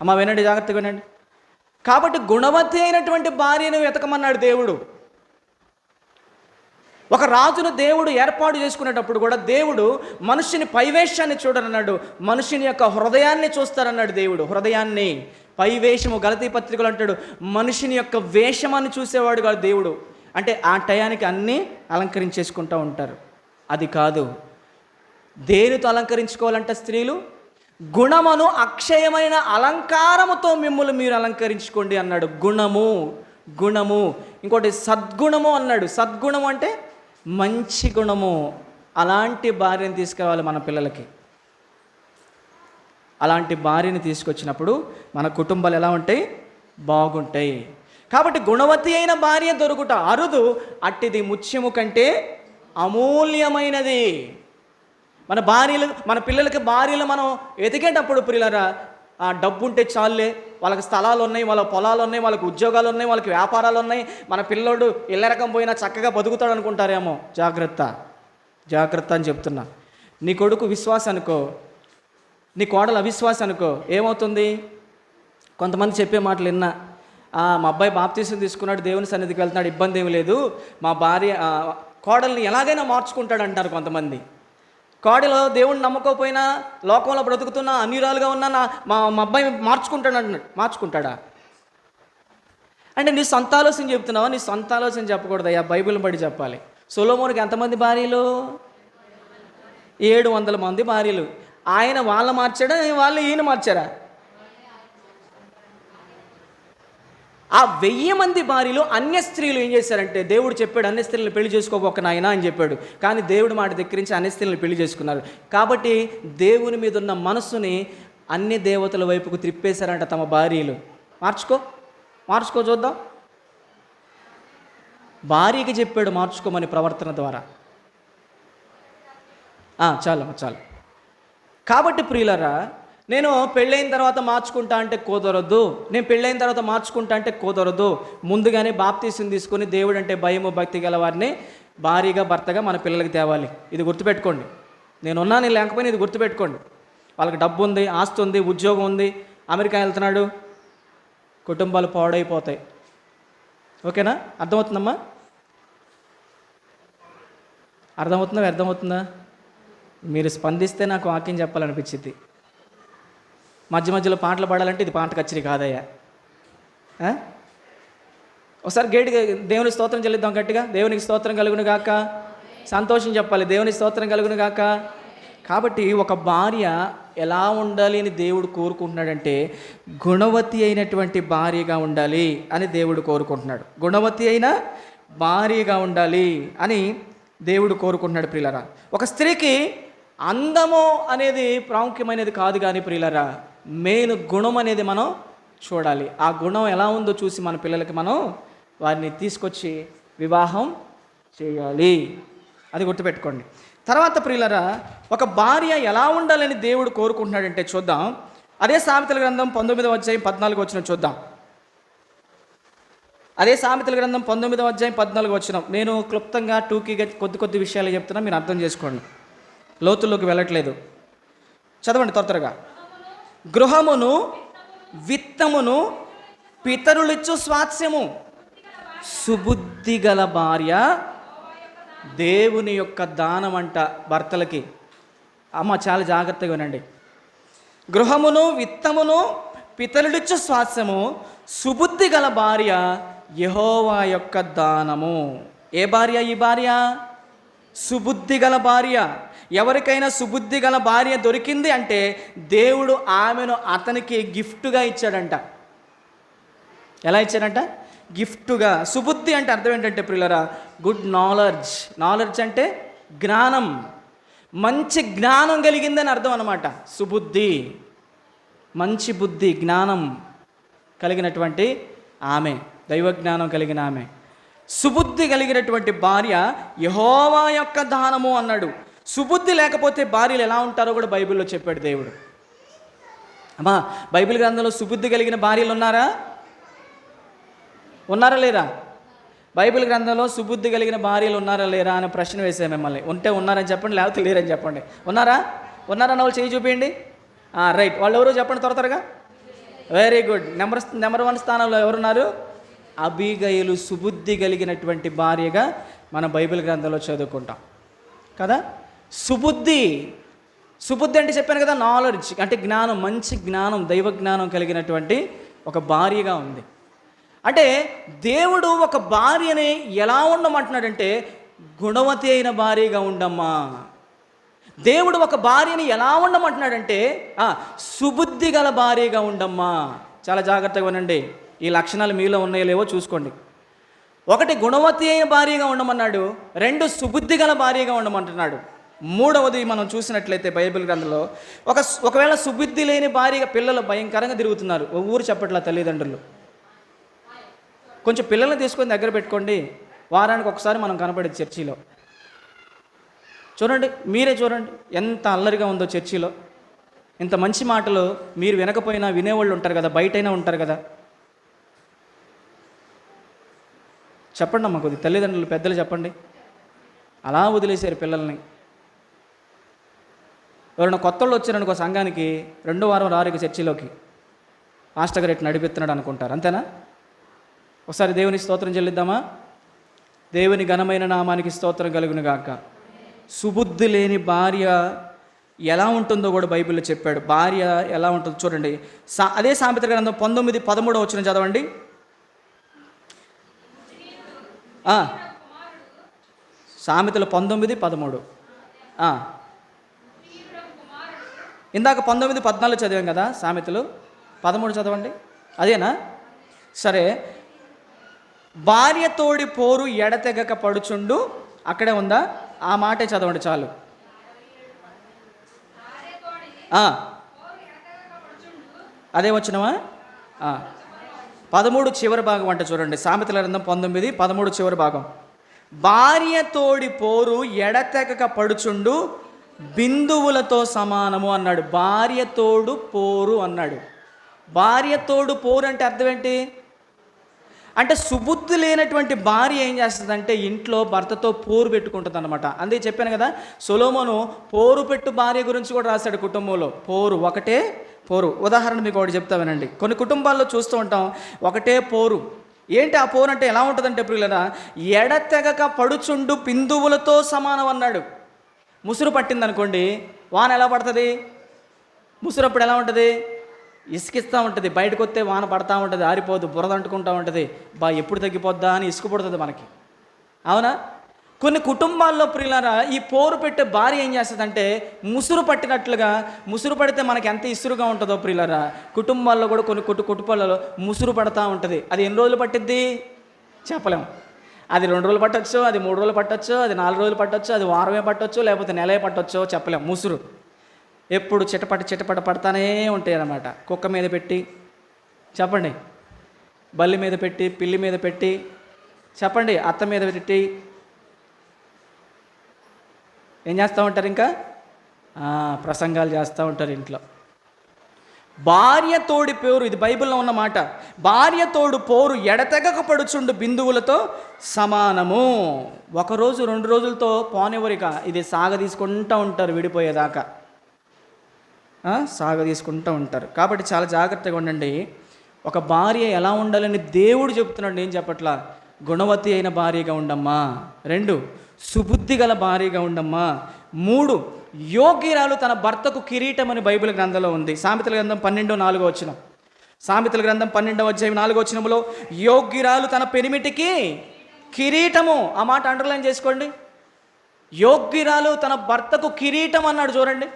అమ్మ వినండి, జాగ్రత్తగా వినండి. కాబట్టి గుణవతి అయినటువంటి భార్యను వెతకమన్నాడు దేవుడు. ఒక రాజును దేవుడు ఏర్పాటు చేసుకునేటప్పుడు కూడా దేవుడు మనుషుని పైవేషాన్ని చూడనన్నాడు, మనుషుని యొక్క హృదయాన్ని చూస్తారన్నాడు దేవుడు. హృదయాన్ని, పైవేషము, గలతీ పత్రికలు అంటాడు, మనుషుని యొక్క వేషమాన్ని చూసేవాడు కాదు దేవుడు. అంటే ఆ టయానికి అన్నీ అలంకరించేసుకుంటూ ఉంటారు. అది కాదు. దేనితో అలంకరించుకోవాలంటే స్త్రీలు? గుణమును అక్షయమైన అలంకారముతో మిమ్ములు మీరు అలంకరించుకోండి అన్నాడు. గుణము. ఇంకోటి సద్గుణము అన్నాడు. సద్గుణము అంటే మంచి గుణము. అలాంటి భార్యను తీసుకురావాలి మన పిల్లలకి. అలాంటి భార్యని తీసుకొచ్చినప్పుడు మన కుటుంబాలు ఎలా ఉంటాయి? బాగుంటాయి. కాబట్టి గుణవతి అయిన భార్య దొరుకుట అరుదు, అట్టిది ముత్యము కంటే అమూల్యమైనది. మన పిల్లలకి భార్యలు మనం ఎదిగేటప్పుడు పిల్లరా, డబ్బు ఉంటే చాలులే, వాళ్ళకి స్థలాలు ఉన్నాయి, వాళ్ళ పొలాలు ఉన్నాయి, వాళ్ళకి ఉద్యోగాలు ఉన్నాయి, వాళ్ళకి వ్యాపారాలు ఉన్నాయి, మన పిల్లోడు ఇళ్ళ రకం పోయినా చక్కగా బతుకుతాడు అనుకుంటారేమో. జాగ్రత్త అని చెప్తున్నా. నీ కొడుకు విశ్వాసం అనుకో, నీ కోడలు అవిశ్వాసం అనుకో, ఏమవుతుంది? కొంతమంది చెప్పే మాటలు విన్నా, మా అబ్బాయి బాప్తీసం తీసుకున్నాడు, దేవుని సన్నిధికి వెళ్తున్నాడు, ఇబ్బంది ఏమి లేదు, మా భార్య కోడల్ని ఎలాగైనా మార్చుకుంటాడు అంటారు కొంతమంది. కోడలో దేవుడిని నమ్మకపోయినా, లోకంలో బ్రతుకుతున్నా, అన్యురాలుగా ఉన్నా మా అబ్బాయి మార్చుకుంటాడు అంటున్నాడు. మార్చుకుంటాడా? అంటే నీ సొంత ఆలోచన చెప్తున్నావా? నీ సొంత ఆలోచన చెప్పకూడదు అయ్యా, బైబిల్ని బట్టి చెప్పాలి. సొలొమోనుకి ఎంతమంది భార్యలు? 700 మంది భార్యలు. ఆయన వాళ్ళ మార్చాడా, వాళ్ళు ఈయన మార్చారా? ఆ 1000 మంది భార్యలు అన్య స్త్రీలు ఏం చేశారంటే, దేవుడు చెప్పాడు అన్య స్త్రీలను పెళ్లి చేసుకోబోక నాయన అని చెప్పాడు. కానీ దేవుడు మాట ధిక్కరించి అన్య స్త్రీలను పెళ్లి చేసుకున్నారు. కాబట్టి దేవుని మీద ఉన్న మనస్సుని అన్ని దేవతల వైపుకు త్రిప్పేశారంట తమ భార్యలు. మార్చుకో చూద్దాం. భార్యకి చెప్పాడు మార్చుకోమని ప్రవర్తన ద్వారా. చాలు. కాబట్టి ప్రియులరా, నేను పెళ్ళైన తర్వాత మార్చుకుంటా అంటే కుదరదు. ముందుగానే బాప్తీసం తీసుకొని దేవుడు అంటే భయము భక్తి గల వారిని భారీగా భర్తగా మన పిల్లలకి తేవాలి. ఇది గుర్తుపెట్టుకోండి. నేనున్నా నేను లేకపోయినా ఇది గుర్తుపెట్టుకోండి. వాళ్ళకి డబ్బు ఉంది, ఆస్తి ఉంది, ఉద్యోగం ఉంది, అమెరికా వెళ్తున్నాడు, కుటుంబాలు పాడైపోతాయి. ఓకేనా? అర్థమవుతుందమ్మా? అర్థమవుతుందా? మీరు స్పందిస్తే నాకు వాక్యం చెప్పాలనిపించింది. మధ్యలో పాటలు పాడాలంటే ఇది పాట కచ్చిరి కాదయ్యా. ఒకసారి గేటుగా దేవునికి స్తోత్రం చెల్లిద్దాం గట్టిగా. దేవునికి స్తోత్రం కలుగును గాక. సంతోషం చెప్పాలి, దేవునికి స్తోత్రం కలుగును గాక. కాబట్టి ఒక భార్య ఎలా ఉండాలి అని దేవుడు కోరుకుంటున్నాడంటే, గుణవతి అయినటువంటి భార్యగా ఉండాలి అని దేవుడు కోరుకుంటున్నాడు. గుణవతి అయిన భార్యగా ఉండాలి అని దేవుడు కోరుకుంటున్నాడు. ప్రియులరా, ఒక స్త్రీకి అందము అనేది ప్రాముఖ్యమైనది కాదు, కానీ ప్రియులరా మెయిన్ గుణం అనేది మనం చూడాలి. ఆ గుణం ఎలా ఉందో చూసి మన పిల్లలకి మనం వారిని తీసుకొచ్చి వివాహం చేయాలి. అది గుర్తుపెట్టుకోండి. తర్వాత ప్రియులరా, ఒక భార్య ఎలా ఉండాలని దేవుడు కోరుకుంటున్నాడంటే చూద్దాం. అదే సామెతల గ్రంథం 19వ అధ్యాయం 14వ వచనం చూద్దాం. అదే సామెతల గ్రంథం 19వ అధ్యాయం 14వ వచనం. నేను క్లుప్తంగా టూకీగా కొద్ది విషయాలు చెప్తున్నా, మీరు అర్థం చేసుకోండి, లోతుల్లోకి వెళ్ళట్లేదు. చదవండి త్వరగా. గృహమును విత్తమును పితరులిచ్చు స్వాస్యము, సుబుద్ధి గల భార్య దేవుని యొక్క దానం అంట భర్తలకి. అమ్మ చాలా జాగ్రత్తగా వినండి. గృహమును విత్తమును పితరులిచ్చు స్వాస్యము, సుబుద్ధి గల భార్య యెహోవా యొక్క దానము. ఏ భార్య ఈ భార్య? సుబుద్ధి గల భార్య. ఎవరికైనా సుబుద్ధి గల భార్య దొరికింది అంటే దేవుడు ఆమెను అతనికి గిఫ్ట్గా ఇచ్చాడంట. ఎలా ఇచ్చాడంట? గిఫ్ట్గా. సుబుద్ధి అంటే అర్థం ఏంటంటే ప్రియులరా, గుడ్ నాలెడ్జ్. నాలెడ్జ్ అంటే జ్ఞానం, మంచి జ్ఞానం కలిగిందని అర్థం అన్నమాట. సుబుద్ధి, మంచి బుద్ధి, జ్ఞానం కలిగినటువంటి ఆమె, దైవ జ్ఞానం కలిగిన ఆమె. సుబుద్ధి కలిగినటువంటి భార్య యెహోవా యొక్క దానము అన్నాడు. సుబుద్ధి లేకపోతే భార్యలు ఎలా ఉంటారో కూడా బైబిల్లో చెప్పాడు దేవుడు. అమ్మా, బైబిల్ గ్రంథంలో సుబుద్ధి కలిగిన భార్యలు ఉన్నారా లేరా? బైబిల్ గ్రంథంలో సుబుద్ధి కలిగిన భార్యలు ఉన్నారా లేరా అనే ప్రశ్న వేసాను మిమ్మల్ని. ఉంటే ఉన్నారని చెప్పండి, లేకపోతే లేరని చెప్పండి. ఉన్నారన్న వాళ్ళు చేయి చూపించండి. రైట్, వాళ్ళు ఎవరో చెప్పండి త్వరగా. Very good. నెంబర్ 1 స్థానంలో ఎవరున్నారు? అబీగయలు సుబుద్ధి కలిగినటువంటి భార్యగా మన బైబిల్ గ్రంథంలో చదువుకుంటాం కదా. సుబుద్ధి అంటే చెప్పాను కదా, నాలెడ్జ్ అంటే జ్ఞానం, మంచి జ్ఞానం, దైవ జ్ఞానం కలిగినటువంటి ఒక భార్యగా ఉంది. అంటే దేవుడు ఒక భార్యని ఎలా ఉండమంటున్నాడంటే, గుణవతి అయిన భార్యగా ఉండమ్మా. దేవుడు ఒక భార్యని ఎలా ఉండమంటున్నాడంటే, సుబుద్ధి గల భార్యగా ఉండమ్మా. చాలా జాగ్రత్తగా వినండి, ఈ లక్షణాలు మీలో ఉన్నాయో లేవో చూసుకోండి. 1 గుణవతి అయిన భార్యగా ఉండమన్నాడు, 2 సుబుద్ధి గల భార్యగా ఉండమంటున్నాడు. 3వది మనం చూసినట్లయితే బైబిల్ గ్రంథంలో ఒకవేళ సుబుద్ధి లేని భార్యగా పిల్లలు భయంకరంగా తిరుగుతున్నారు. ఊరు చెప్పట్ల తల్లిదండ్రులు. కొంచెం పిల్లల్ని తీసుకొని దగ్గర పెట్టుకోండి, వారానికి ఒకసారి మనం కనపడేది చర్చిలో. చూడండి, మీరే చూడండి ఎంత అల్లరిగా ఉందో చర్చిలో. ఇంత మంచి మాటలు మీరు వినకపోయినా వినేవాళ్ళు ఉంటారు కదా, బయటైనా ఉంటారు కదా. చెప్పండి అమ్మ, కొద్ది తల్లిదండ్రులు పెద్దలు చెప్పండి. అలా వదిలేశారు పిల్లల్ని. ఎవరైనా కొత్త వాళ్ళు వచ్చారనుకో సంఘానికి, 2వ వారం రారికి చర్చిలోకి, మాస్టర్ గారు ఎట్లా నడిపిస్తున్నాడు అనుకుంటారు. అంతేనా? ఒకసారి దేవుని స్తోత్రం చెల్లిద్దామా? దేవుని ఘనమైన నామానికి స్తోత్రం కలుగును గాక. సుబుద్ధి లేని భార్య ఎలా ఉంటుందో కూడా బైబిల్లో చెప్పాడు. భార్య ఎలా ఉంటుందో చూడండి. అదే సామెతల గ్రంథం 19:13 వచనం చదవండి. సామెతలు 19:13. ఇందాక 19:14 చదివాం కదా, సామెతలు 13 చదవండి. అదేనా? సరే. భార్య తోడి పోరు ఎడతెగక పడుచుండు, అక్కడే ఉందా? ఆ మాటే చదవండి చాలు. అదే వచ్చినవా? 13 చివరి భాగం అంట చూడండి. సామెతల గ్రంథం 19:13 చివరి భాగం. భార్య తోడి పోరు ఎడతెగక పడుచుండు, బిందువులతో సమానము అన్నాడు. భార్య తోడు పోరు అన్నాడు. భార్య తోడు పోరు అంటే అర్థం ఏంటి? అంటే సుబుద్ధి లేనటువంటి భార్య ఏం చేస్తుందంటే ఇంట్లో భర్తతో పోరు పెట్టుకుంటుంది అనమాట. అందుకే చెప్పాను కదా, సొలొమోను పోరు పెట్టు భార్య గురించి కూడా రాశాడు. కుటుంబంలో పోరు, ఒకటే పోరు. ఉదాహరణ మీకు ఒకటి చెప్తా వినండి. కొన్ని కుటుంబాల్లో చూస్తూ ఉంటాం, ఒకటే పోరు. ఏంటి ఆ పోరు అంటే ఎలా ఉంటుందంటే ప్రియులరా, ఎడతెగక పడుచుండు బిందువులతో సమానం అన్నాడు. ముసురు పట్టింది అనుకోండి, వాన ఎలా పడుతుంది? ముసురప్పుడు ఎలా ఉంటుంది? ఇసుకిస్తూ ఉంటుంది. బయటకు వస్తే వాన పడతా ఉంటుంది, ఆరిపోదు, బురద అంటుకుంటూ ఉంటుంది. ఎప్పుడు తగ్గిపోద్దా అని ఇసుకు పడుతుంది మనకి, అవునా? కొన్ని కుటుంబాల్లో ప్రియులారా ఈ పోరు పెట్టే భార్య ఏం చేస్తుందంటే ముసురు పట్టినట్లుగా, ముసురు పడితే మనకి ఎంత ఇసురుగా ఉంటుందో ప్రియులారా, కుటుంబాల్లో కూడా కొన్ని కుటుంబాలలో ముసురు పడతా ఉంటుంది. అది ఎన్ని రోజులు పట్టిద్ది చెప్పలేము. అది 2 రోజులు పట్టొచ్చు, అది 3 రోజులు పట్టొచ్చు, అది 4 రోజులు పట్టొచ్చు, అది వారమే పట్టొచ్చు, లేకపోతే నెలే పట్టొచ్చో చెప్పలేము. ముసురు ఎప్పుడు చిటపట పడతానే ఉంటాయి అన్నమాట. కుక్క మీద పెట్టి చెప్పండి, బల్లి మీద పెట్టి, పిల్లి మీద పెట్టి చెప్పండి, అత్త మీద పెట్టి, ఏం చేస్తూ ఉంటారు? ఇంకా ప్రసంగాలు చేస్తూ ఉంటారు ఇంట్లో. భార్య తోడి పోరు, ఇది బైబిల్లో ఉన్న మాట. భార్య తోడు పోరు ఎడతెగక పడుచుండు బిందువులతో సమానము. ఒకరోజు 2 రోజులతో పోనివరిక ఇది సాగదీసుకుంటూ ఉంటారు విడిపోయేదాకా. సాగదీసుకుంటూ ఉంటారు. కాబట్టి చాలా జాగ్రత్తగా ఉండండి. ఒక భార్య ఎలా ఉండాలని దేవుడు చెప్తున్నాడు, నేను చెప్పట్లా. గుణవతి అయిన భార్యగా ఉండమ్మా. 2, సుబుద్ధి గల భార్యగా ఉండమ్మా. 3, యోగ్యురాలు తన భర్తకు కిరీటం అని బైబిల్ గ్రంథంలో ఉంది. సామెతల గ్రంథం 12:4 సామెతల గ్రంథం 12:4 యోగ్యురాలు తన పెనిమిటికి కిరీటము. ఆ మాట అండర్లైన్ చేసుకోండి. యోగ్యురాలు తన భర్తకు కిరీటం అన్నాడు. చూడండి,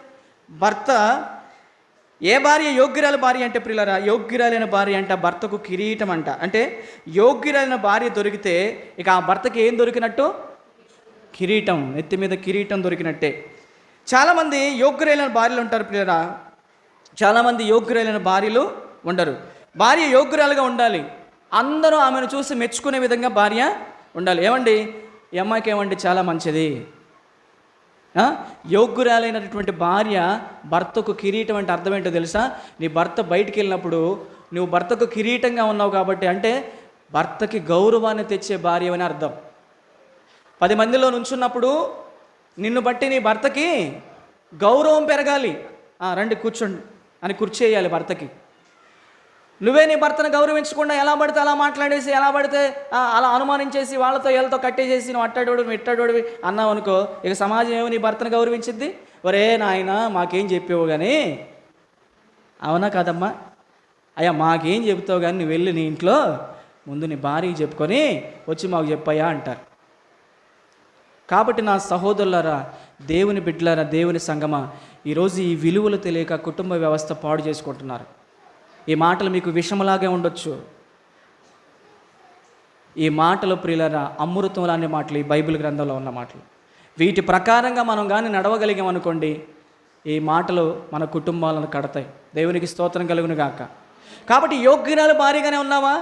భర్త ఏ భార్య యోగ్యురాల భార్య అంటే ప్రియులారా, యోగ్యురాలైన భార్య అంటే భర్తకు కిరీటం అంట. అంటే యోగ్యురాలైన భార్య దొరికితే ఇక ఆ భర్తకి ఏం దొరికినట్టు? కిరీటం, నెత్తి మీద కిరీటం దొరికినట్టే. చాలామంది యోగ్యురాలైన భార్యలు ఉంటారు ప్రియులారా, చాలామంది యోగ్యురాలైన భార్యలు ఉండరు. భార్య యోగ్యురాలుగా ఉండాలి, అందరూ ఆమెను చూసి మెచ్చుకునే విధంగా భార్య ఉండాలి. ఏమండి, ఈ అమ్మాయికి ఏమండి చాలా మంచిది. యోగ్యురాలైనటువంటి భార్య భర్తకు కిరీటం అంటే అర్థం ఏంటో తెలుసా? నీ భర్త బయటికి వెళ్ళినప్పుడు నువ్వు భర్తకు కిరీటంగా ఉన్నావు కాబట్టి, అంటే భర్తకి గౌరవాన్ని తెచ్చే భార్య అని అర్థం. 10 మందిలో నుంచున్నప్పుడు నిన్ను బట్టి నీ భర్తకి గౌరవం పెరగాలి. రండి కూర్చోండి అని కుర్చేయాలి భర్తకి. నువ్వే నీ భర్తను గౌరవించకుండా ఎలా పడితే అలా మాట్లాడేసి, ఎలా పడితే అలా అనుమానించేసి, వాళ్ళతో వీళ్ళతో కట్టేసేసి నువ్వు అట్టాడోడు ఇట్టాడోడివి అన్నావు అనుకో, ఇక సమాజం ఏమో నీ భర్తను గౌరవించిద్ది. ఒరే నాయన మాకేం చెప్పావు కానీ, అవునా కాదమ్మా, అయ్యా మాకేం చెబుతావు కానీ నువ్వు వెళ్ళి నీ ఇంట్లో ముందు నీ భార్యకి చెప్పుకొని వచ్చి మాకు చెప్పయ్యా అంటారు. కాబట్టి నా సహోదరులారా, దేవుని బిడ్డలారా, దేవుని సంగమా, ఈరోజు ఈ విలువలు తెలియక కుటుంబ వ్యవస్థ పాడు చేసుకుంటున్నారు. ఈ మాటలు మీకు విషములాగే ఉండొచ్చు. ఈ మాటలు ప్రియులారా అమృతం లాంటి మాటలు, ఈ బైబిల్ గ్రంథంలో ఉన్న మాటలు. వీటి ప్రకారంగా మనం కానీ నడవగలిగాం అనుకోండి, ఈ మాటలు మన కుటుంబాలను కడతాయి. దేవునికి స్తోత్రం కలుగును గాక. కాబట్టి యోగ్యురాలు భార్యగానే ఉన్నావా?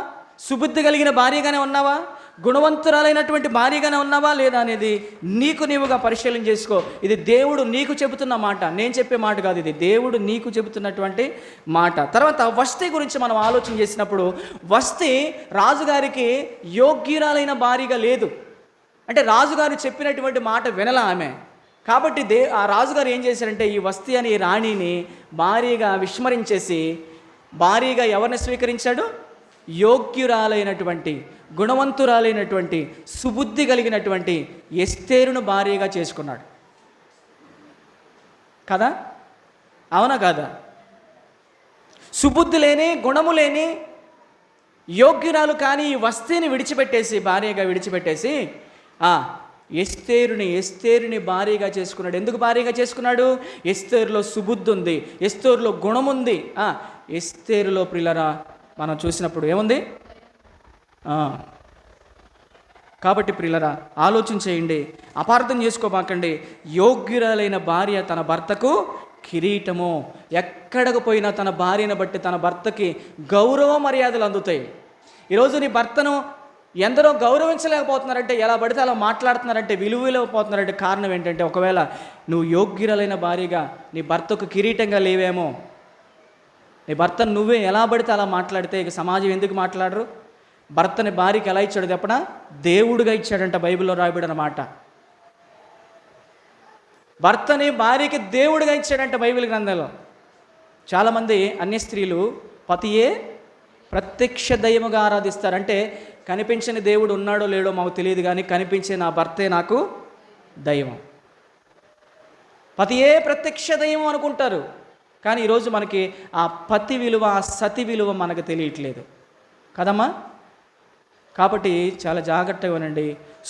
సుబుద్ధి కలిగిన భార్యగానే ఉన్నావా? గుణవంతురాలైనటువంటి భార్యగానే ఉన్నావా లేదా అనేది నీకు నీవుగా పరిశీలన చేసుకో. ఇది దేవుడు నీకు చెబుతున్న మాట, నేను చెప్పే మాట కాదు. ఇది దేవుడు నీకు చెబుతున్నటువంటి మాట. తర్వాత వస్తీ గురించి మనం ఆలోచన చేసినప్పుడు, వస్తీ రాజుగారికి యోగ్యురాలైన భార్యగా లేదు. అంటే రాజుగారు చెప్పినటువంటి మాట వినలా ఆమె. కాబట్టి ఆ రాజుగారు ఏం చేశారంటే, ఈ వస్తీ అనే రాణిని భార్యగా విస్మరించేసి భార్యగా ఎవరిని స్వీకరించాడు? యోగ్యురాలైనటువంటి, గుణవంతురాలైనటువంటి, సుబుద్ధి కలిగినటువంటి ఎస్తేరును భార్యగా చేసుకున్నాడు కదా? అవునా కాదా? సుబుద్ధి లేని, గుణము లేని, యోగ్యురాలు కానీ ఈ వస్తీని విడిచిపెట్టేసి, భార్యగా విడిచిపెట్టేసి ఎస్తేరుని భార్యగా చేసుకున్నాడు. ఎందుకు భార్యగా చేసుకున్నాడు? ఎస్తేరులో సుబుద్ధి ఉంది, ఎస్తేరులో గుణం ఉంది. ఎస్తేరులో ప్రియులారా మనం చూసినప్పుడు ఏముంది? కాబట్టి ప్రియులారా ఆలోచన చేయండి, అపార్థం చేసుకోబాకండి. యోగ్యురాలైన భార్య తన భర్తకు కిరీటము. ఎక్కడికి పోయినా తన భార్యను బట్టి తన భర్తకి గౌరవ మర్యాదలు అందుతాయి. ఈరోజు నీ భర్తను ఎందరో గౌరవించలేకపోతున్నారంటే, ఎలా పడితే అలా మాట్లాడుతున్నారంటే, విలువలేకపోతున్నారంటే కారణం ఏంటంటే, ఒకవేళ నువ్వు యోగ్యురాలైన భార్యగా నీ భర్తకు కిరీటంగా లేవేమో. నీ భర్తను నువ్వే ఎలా పడితే అలా మాట్లాడితే ఇక సమాజం ఎందుకు మాట్లాడరు? భర్తని భార్యకి ఎలా ఇచ్చాడు చెప్పనా? దేవుడుగా ఇచ్చాడంట, బైబిల్లో రాయబడిన మాట. భర్తని భార్యకి దేవుడిగా ఇచ్చాడంట బైబిల్ గ్రంథంలో. చాలామంది అన్య స్త్రీలు పతియే ప్రత్యక్ష దైవముగా ఆరాధిస్తారంటే, కనిపించని దేవుడు ఉన్నాడో లేడో మాకు తెలియదు కానీ కనిపించే నా భర్తే నాకు దైవం. పతియే ప్రత్యక్ష దైవం అనుకుంటారు. కానీ ఈరోజు మనకి ఆ పతి విలువ, ఆ సతి విలువ మనకు తెలియట్లేదు కదమ్మా. కాబట్టి చాలా జాగ్రత్తగా ఉండండి.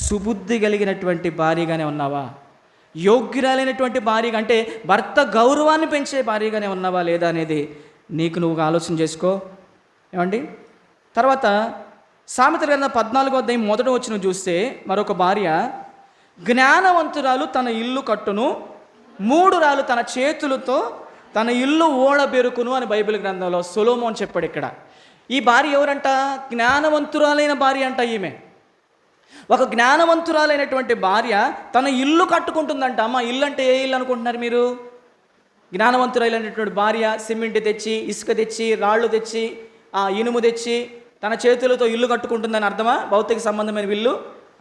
సుబుద్ధి కలిగినటువంటి భార్యగానే ఉన్నావా? యోగ్యురాలైనటువంటి భార్యగా, అంటే భర్త గౌరవాన్ని పెంచే భార్యగానే ఉన్నావా లేదా అనేది నీకు నువ్వు ఆలోచన చేసుకో. ఏమండి, తర్వాత సామెతల గ్రంథం 14:1 చూస్తే మరొక భార్య, జ్ఞానవంతురాలు తన ఇల్లు కట్టును, మూఢురాలు తన చేతులతో తన ఇల్లు ఓడబెరుకును అని బైబిల్ గ్రంథంలో సొలొమోను చెప్పాడు. ఇక్కడ ఈ భార్య ఎవరంట? జ్ఞానవంతురాలైన భార్య అంట ఈమె. ఒక జ్ఞానవంతురాలైనటువంటి భార్య తన ఇల్లు కట్టుకుంటుందంట. అమ్మ, ఇల్లు అంటే ఏ ఇల్లు అనుకుంటున్నారు మీరు? జ్ఞానవంతురాలైనటువంటి భార్య సిమెంట్ తెచ్చి, ఇసుక తెచ్చి, రాళ్ళు తెచ్చి, ఇనుము తెచ్చి తన చేతులతో ఇల్లు కట్టుకుంటుందని అర్థమా? భౌతిక సంబంధమైన ఇల్లు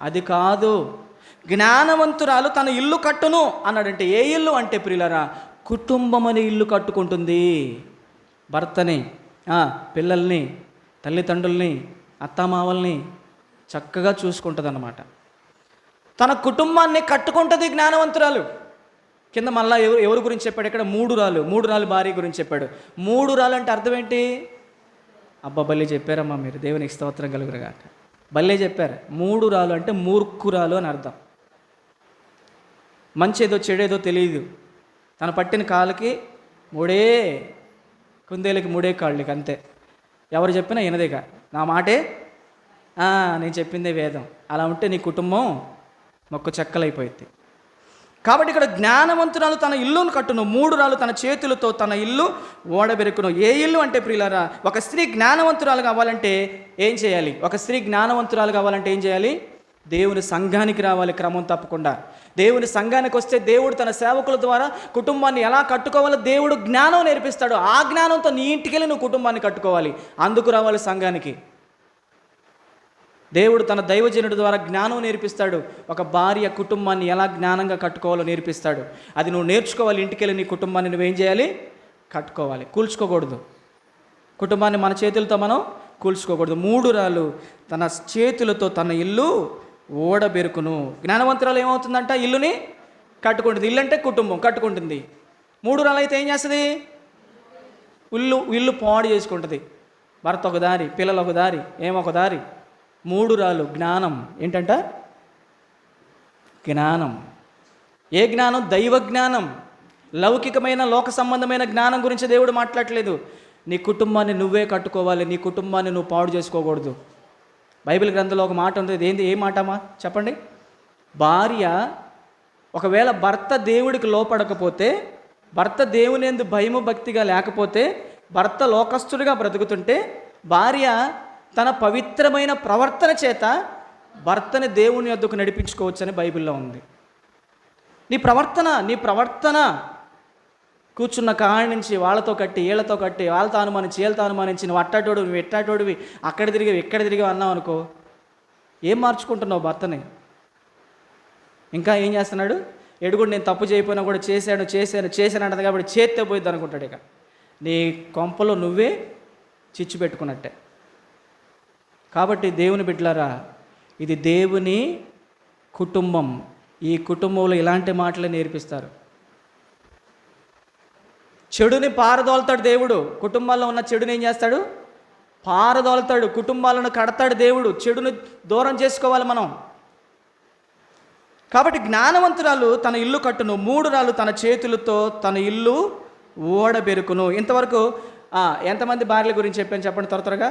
అది కాదు. జ్ఞానవంతురాలు తన ఇల్లు కట్టును అన్నాడంటే ఏ ఇల్లు అంటే ప్రియులారా, కుటుంబం అనే ఇల్లు కట్టుకుంటుంది. భర్తని, పిల్లల్ని, తల్లిదండ్రుల్ని, అత్తామావల్ని చక్కగా చూసుకుంటుంది అన్నమాట. తన కుటుంబాన్ని కట్టుకుంటుంది జ్ఞానవంతురాలు. కింద మళ్ళా ఎవరి గురించి చెప్పాడు ఇక్కడ? మూడు రాలు భార్య గురించి చెప్పాడు. మూడు రాలు అంటే అర్థం ఏంటి? అబ్బా, బల్లే చెప్పారమ్మా మీరు, దేవునికి స్తోత్రం కలుగురుగాక. బల్లే చెప్పారు. మూడు రాలు అంటే మూర్ఖురాలు అని అర్థం. మంచేదో చెడేదో తెలియదు. తన పట్టిన కాళ్ళకి మూడే, కుందేలకి మూడే కాళ్ళకి, అంతే. ఎవరు చెప్పినా వినదేగా, నా మాటే నేను చెప్పిందే వేదం. అలా ఉంటే నీ కుటుంబం మొక్క చెక్కలైపోయింది. కాబట్టి ఇక్కడ జ్ఞానవంతురాలు తన ఇల్లును కట్టును, మూడు రాలు తన చేతులతో తన ఇల్లు ఓడబెరుకును. ఏ ఇల్లు అంటే ప్రియులారా, ఒక స్త్రీ జ్ఞానవంతురాలు కావాలంటే ఏం చేయాలి? ఒక స్త్రీ జ్ఞానవంతురాలు కావాలంటే ఏం చేయాలి? దేవుని సంఘానికి రావాలి క్రమం తప్పకుండా. దేవుని సంఘానికి వస్తే దేవుడు తన సేవకుల ద్వారా కుటుంబాన్ని ఎలా కట్టుకోవాలో దేవుడు జ్ఞానం నేర్పిస్తాడు. ఆ జ్ఞానంతో నీ ఇంటికి వెళ్ళి నువ్వు కుటుంబాన్ని కట్టుకోవాలి. అందుకు రావాలి సంఘానికి. దేవుడు తన దైవజనుడి ద్వారా జ్ఞానం నేర్పిస్తాడు. ఒక భార్య కుటుంబాన్ని ఎలా జ్ఞానంగా కట్టుకోవాలో నేర్పిస్తాడు. అది నువ్వు నేర్చుకోవాలి. ఇంటికెళ్ళి నీ కుటుంబాన్ని నువ్వేం చేయాలి? కట్టుకోవాలి. కూల్చుకోకూడదు. కుటుంబాన్ని మన చేతులతో మనం కూల్చుకోకూడదు. మూడు రాలు తన చేతులతో తన ఇల్లు ఓడబెరుకును. జ్ఞానవంతురాలు ఏమవుతుందంట? ఇల్లుని కట్టుకుంటుంది. ఇల్లు అంటే కుటుంబం కట్టుకుంటుంది. మూడు రాలు అయితే ఏం చేస్తుంది? ఇల్లు పాడు చేసుకుంటుంది. భర్త ఒక దారి, పిల్లలు ఒక దారి, ఏమొక దారి. మూడు రాలు జ్ఞానం ఏంటంట? జ్ఞానం. ఏ జ్ఞానం? దైవ జ్ఞానం. లౌకికమైన లోక సంబంధమైన జ్ఞానం గురించి దేవుడు మాట్లాడలేదు. నీ కుటుంబాన్ని నువ్వే కట్టుకోవాలి. నీ కుటుంబాన్ని నువ్వు పాడు చేసుకోకూడదు. బైబిల్ గ్రంథంలో ఒక మాట ఉంటుంది. ఏంది? ఏ మాటమా చెప్పండి? భార్య ఒకవేళ భర్త దేవుడికి లోపడకపోతే, భర్త దేవుని యందు భయము భక్తిగా లేకపోతే, భర్త లోకస్తుడిగా బ్రతుకుతుంటే, భార్య తన పవిత్రమైన ప్రవర్తన చేత భర్తని దేవుని యొద్దకు నడిపించుకోవచ్చని బైబిల్లో ఉంది. నీ ప్రవర్తన కూర్చున్న కాడి నుంచి వాళ్ళతో కట్టి, వీళ్ళతో కట్టి, వాళ్ళతో అనుమానించి నువ్వు అట్టాటోడు, నువ్వు ఎట్టాటోడివి, అక్కడ తిరిగి ఇక్కడ తిరిగి అన్నావు అనుకో, ఏం మార్చుకుంటున్నావు భర్తని? ఇంకా ఏం చేస్తున్నాడు? ఎడుగుడు నేను తప్పు చేయకపోయినా కూడా చేశాను అంటది కాబట్టి చేత్తే పోయిద్ది అనుకుంటాడు. ఇక నీ కొంపలో నువ్వే చిచ్చు పెట్టుకున్నట్టే. కాబట్టి దేవుని బిడ్డలారా, ఇది దేవుని కుటుంబం. ఈ కుటుంబంలో ఇలాంటి మాటలే నేర్పిస్తారు. చెడుని పారదోలుతాడు దేవుడు. కుటుంబాల్లో ఉన్న చెడుని ఏం చేస్తాడు? పారదోలుతాడు. కుటుంబాలను కడతాడు దేవుడు. చెడుని దూరం చేసుకోవాలి మనం. కాబట్టి జ్ఞానవంతురాలు తన ఇల్లు కట్టును, మూడు రాలు తన చేతులతో తన ఇల్లు ఓడబెరుకును. ఇంతవరకు ఎంతమంది భార్యల గురించి చెప్పాను చెప్పండి త్వరగా.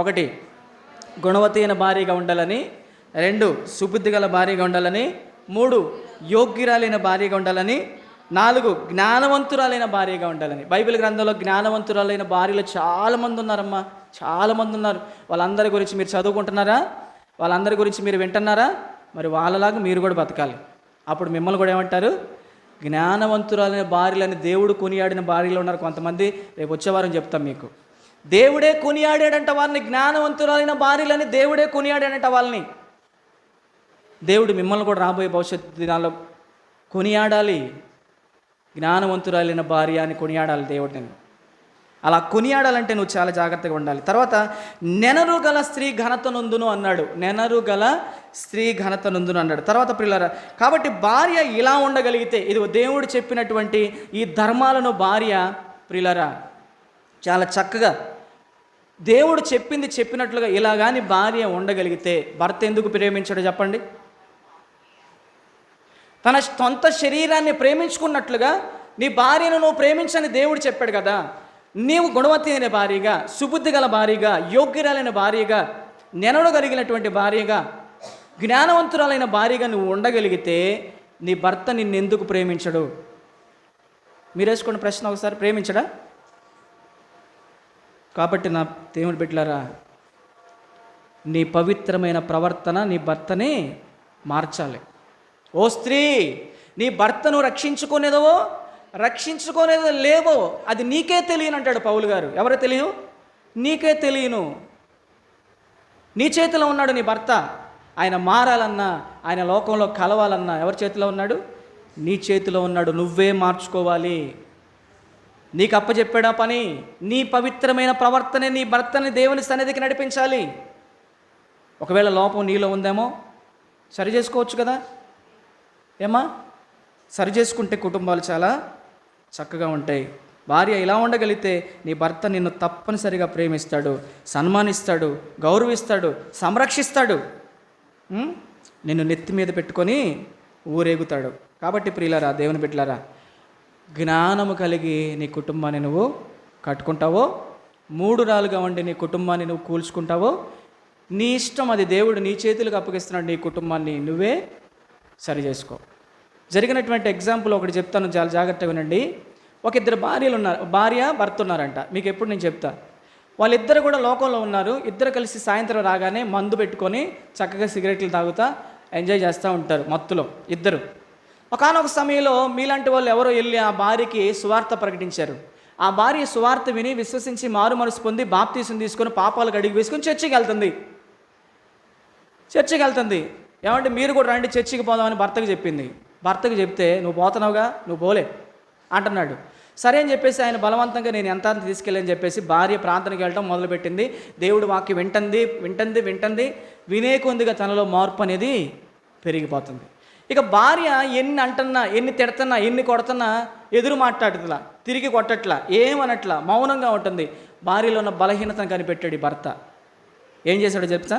1, గుణవతి అయిన భార్యగా ఉండాలని. 2, సుబుద్ధి గల భార్యగా ఉండాలని. 3, యోగ్యురాలైన భార్యగా ఉండాలని. 4, జ్ఞానవంతురాలైన భార్యగా ఉండాలని. బైబిల్ గ్రంథంలో జ్ఞానవంతురాలైన భార్యలు చాలామంది ఉన్నారమ్మా, చాలామంది ఉన్నారు. వాళ్ళందరి గురించి మీరు చదువుకుంటున్నారా? వాళ్ళందరి గురించి మీరు వింటున్నారా? మరి వాళ్ళలాగా మీరు కూడా బతకాలి. అప్పుడు మిమ్మల్ని కూడా ఏమంటారు? జ్ఞానవంతురాలైన భార్యలని. దేవుడు కొనియాడిన భార్యలు ఉన్నారు కొంతమంది. రేపు వచ్చేవారం చెప్తాం మీకు. దేవుడే కొనియాడాడంట వాళ్ళని. జ్ఞానవంతురాలైన భార్యలని దేవుడే కొనియాడాడంట వాళ్ళని. దేవుడు మిమ్మల్ని కూడా రాబోయే భవిష్యత్తు దినాల్లో కొనియాడాలి. జ్ఞానవంతురాలైన భార్య అని కొనియాడాలి దేవుడు. నేను అలా కొనియాడాలంటే నువ్వు చాలా జాగ్రత్తగా ఉండాలి. తర్వాత నెనరు గల స్త్రీ ఘనత నొందును అన్నాడు. నెనరు గల స్త్రీ ఘనత నొందును అన్నాడు. తర్వాత ప్రియులారా, కాబట్టి భార్య ఇలా ఉండగలిగితే, ఇది దేవుడు చెప్పినటువంటి ఈ ధర్మాలను భార్య ప్రియులారా చాలా చక్కగా దేవుడు చెప్పినట్లుగా ఇలా కానీ భార్య ఉండగలిగితే, భర్త ఎందుకు ప్రేమించాడో చెప్పండి? తన సొంత శరీరాన్ని ప్రేమించుకున్నట్లుగా నీ భార్యను నువ్వు ప్రేమించని దేవుడు చెప్పాడు కదా. నీవు గుణవతి అయిన భార్యగా, సుబుద్ధి గల భార్యగా, యోగ్యురాలైన భార్యగా, నెనడగలిగినటువంటి భార్యగా, జ్ఞానవంతురాలైన భార్యగా నువ్వు ఉండగలిగితే నీ భర్త నిన్నెందుకు ప్రేమించడు? మీరు వేసుకున్న ప్రశ్న ఒకసారి. ప్రేమించడా? కాబట్టి నా దేవుని బిడ్డలారా, నీ పవిత్రమైన ప్రవర్తన నీ భర్తని మార్చాలి. ఓ స్త్రీ, నీ భర్తను రక్షించుకునేదో లేవో అది నీకే తెలియను అంటాడు పౌలు గారు. ఎవరో తెలియదు? నీకే తెలియను. నీ చేతిలో ఉన్నాడు నీ భర్త. ఆయన మారాలన్నా, ఆయన లోకంలో కలవాలన్నా ఎవరి చేతిలో ఉన్నాడు? నీ చేతిలో ఉన్నాడు. నువ్వే మార్చుకోవాలి. నీకు అప్పచెప్పాడా పని? నీ పవిత్రమైన ప్రవర్తనే నీ భర్తని దేవుని సన్నిధికి నడిపించాలి. ఒకవేళ లోపం నీలో ఉందేమో సరి చేసుకోవచ్చు కదా. ఏమా, సరి చేసుకుంటే కుటుంబాలు చాలా చక్కగా ఉంటాయి. భార్య ఇలా ఉండగలిగితే నీ భర్త నిన్ను తప్పనిసరిగా ప్రేమిస్తాడు, సన్మానిస్తాడు, గౌరవిస్తాడు, సంరక్షిస్తాడు, నిన్ను నెత్తి మీద పెట్టుకొని ఊరేగుతాడు. కాబట్టి ప్రియులారా, దేవుని బిడ్డలారా, జ్ఞానము కలిగి నీ కుటుంబాన్ని నువ్వు కట్టుకుంటావో, మూడు రాలుగా ఉండి నీ కుటుంబాన్ని నువ్వు కూల్చుకుంటావో నీ ఇష్టం. అది దేవుడు నీ చేతులకు అప్పగిస్తున్నాడు. నీ కుటుంబాన్ని నువ్వే సరి చేసుకో. జరిగినటువంటి ఎగ్జాంపుల్ ఒకటి చెప్తాను, చాలా జాగ్రత్తగా వినండి. ఒక ఇద్దరు భార్య భర్త ఉన్నారంట. మీకు ఎప్పుడు నేను చెప్తా. వాళ్ళిద్దరు కూడా లోకంలో ఉన్నారు. ఇద్దరు కలిసి సాయంత్రం రాగానే మందు పెట్టుకొని చక్కగా సిగరెట్లు తాగుతా ఎంజాయ్ చేస్తూ ఉంటారు మత్తులో ఇద్దరు. ఒకానొక సమయంలో మీలాంటి వాళ్ళు ఎవరో వెళ్ళి ఆ భార్యకి సువార్త ప్రకటించారు. ఆ భార్య సువార్త విని విశ్వసించి మారు మనసు పొంది బాప్తీసం తీసుకొని పాపాలు గడిగి వేసుకొని చర్చికి వెళ్తుంది. ఏమంటే మీరు కూడా రండి చర్చికి పోదామని భర్తకు చెప్పింది. భర్తకు చెప్తే నువ్వు పోతున్నావుగా, నువ్వు పోలే అంటున్నాడు. సరే అని చెప్పేసి ఆయన బలవంతంగా నేను ఎంత తీసుకెళ్ళని చెప్పేసి భార్య ప్రార్థనకి వెళ్ళటం మొదలుపెట్టింది. దేవుడు వాక్యం వింటుంది. వినే కొద్దిగా తనలో మార్పు అనేది పెరిగిపోతుంది. ఇక భార్య ఎన్ని అంటున్నా, ఎన్ని తిడుతున్నా, ఎన్ని కొడుతున్నా ఎదురు మాట్లాడుతులా, తిరిగి కొట్టట్లా, ఏమనట్లా, మౌనంగా ఉంటుంది. భార్యలో ఉన్న బలహీనతను కనిపెట్టాడు ఈ భర్త. ఏం చేశాడో చెప్తా.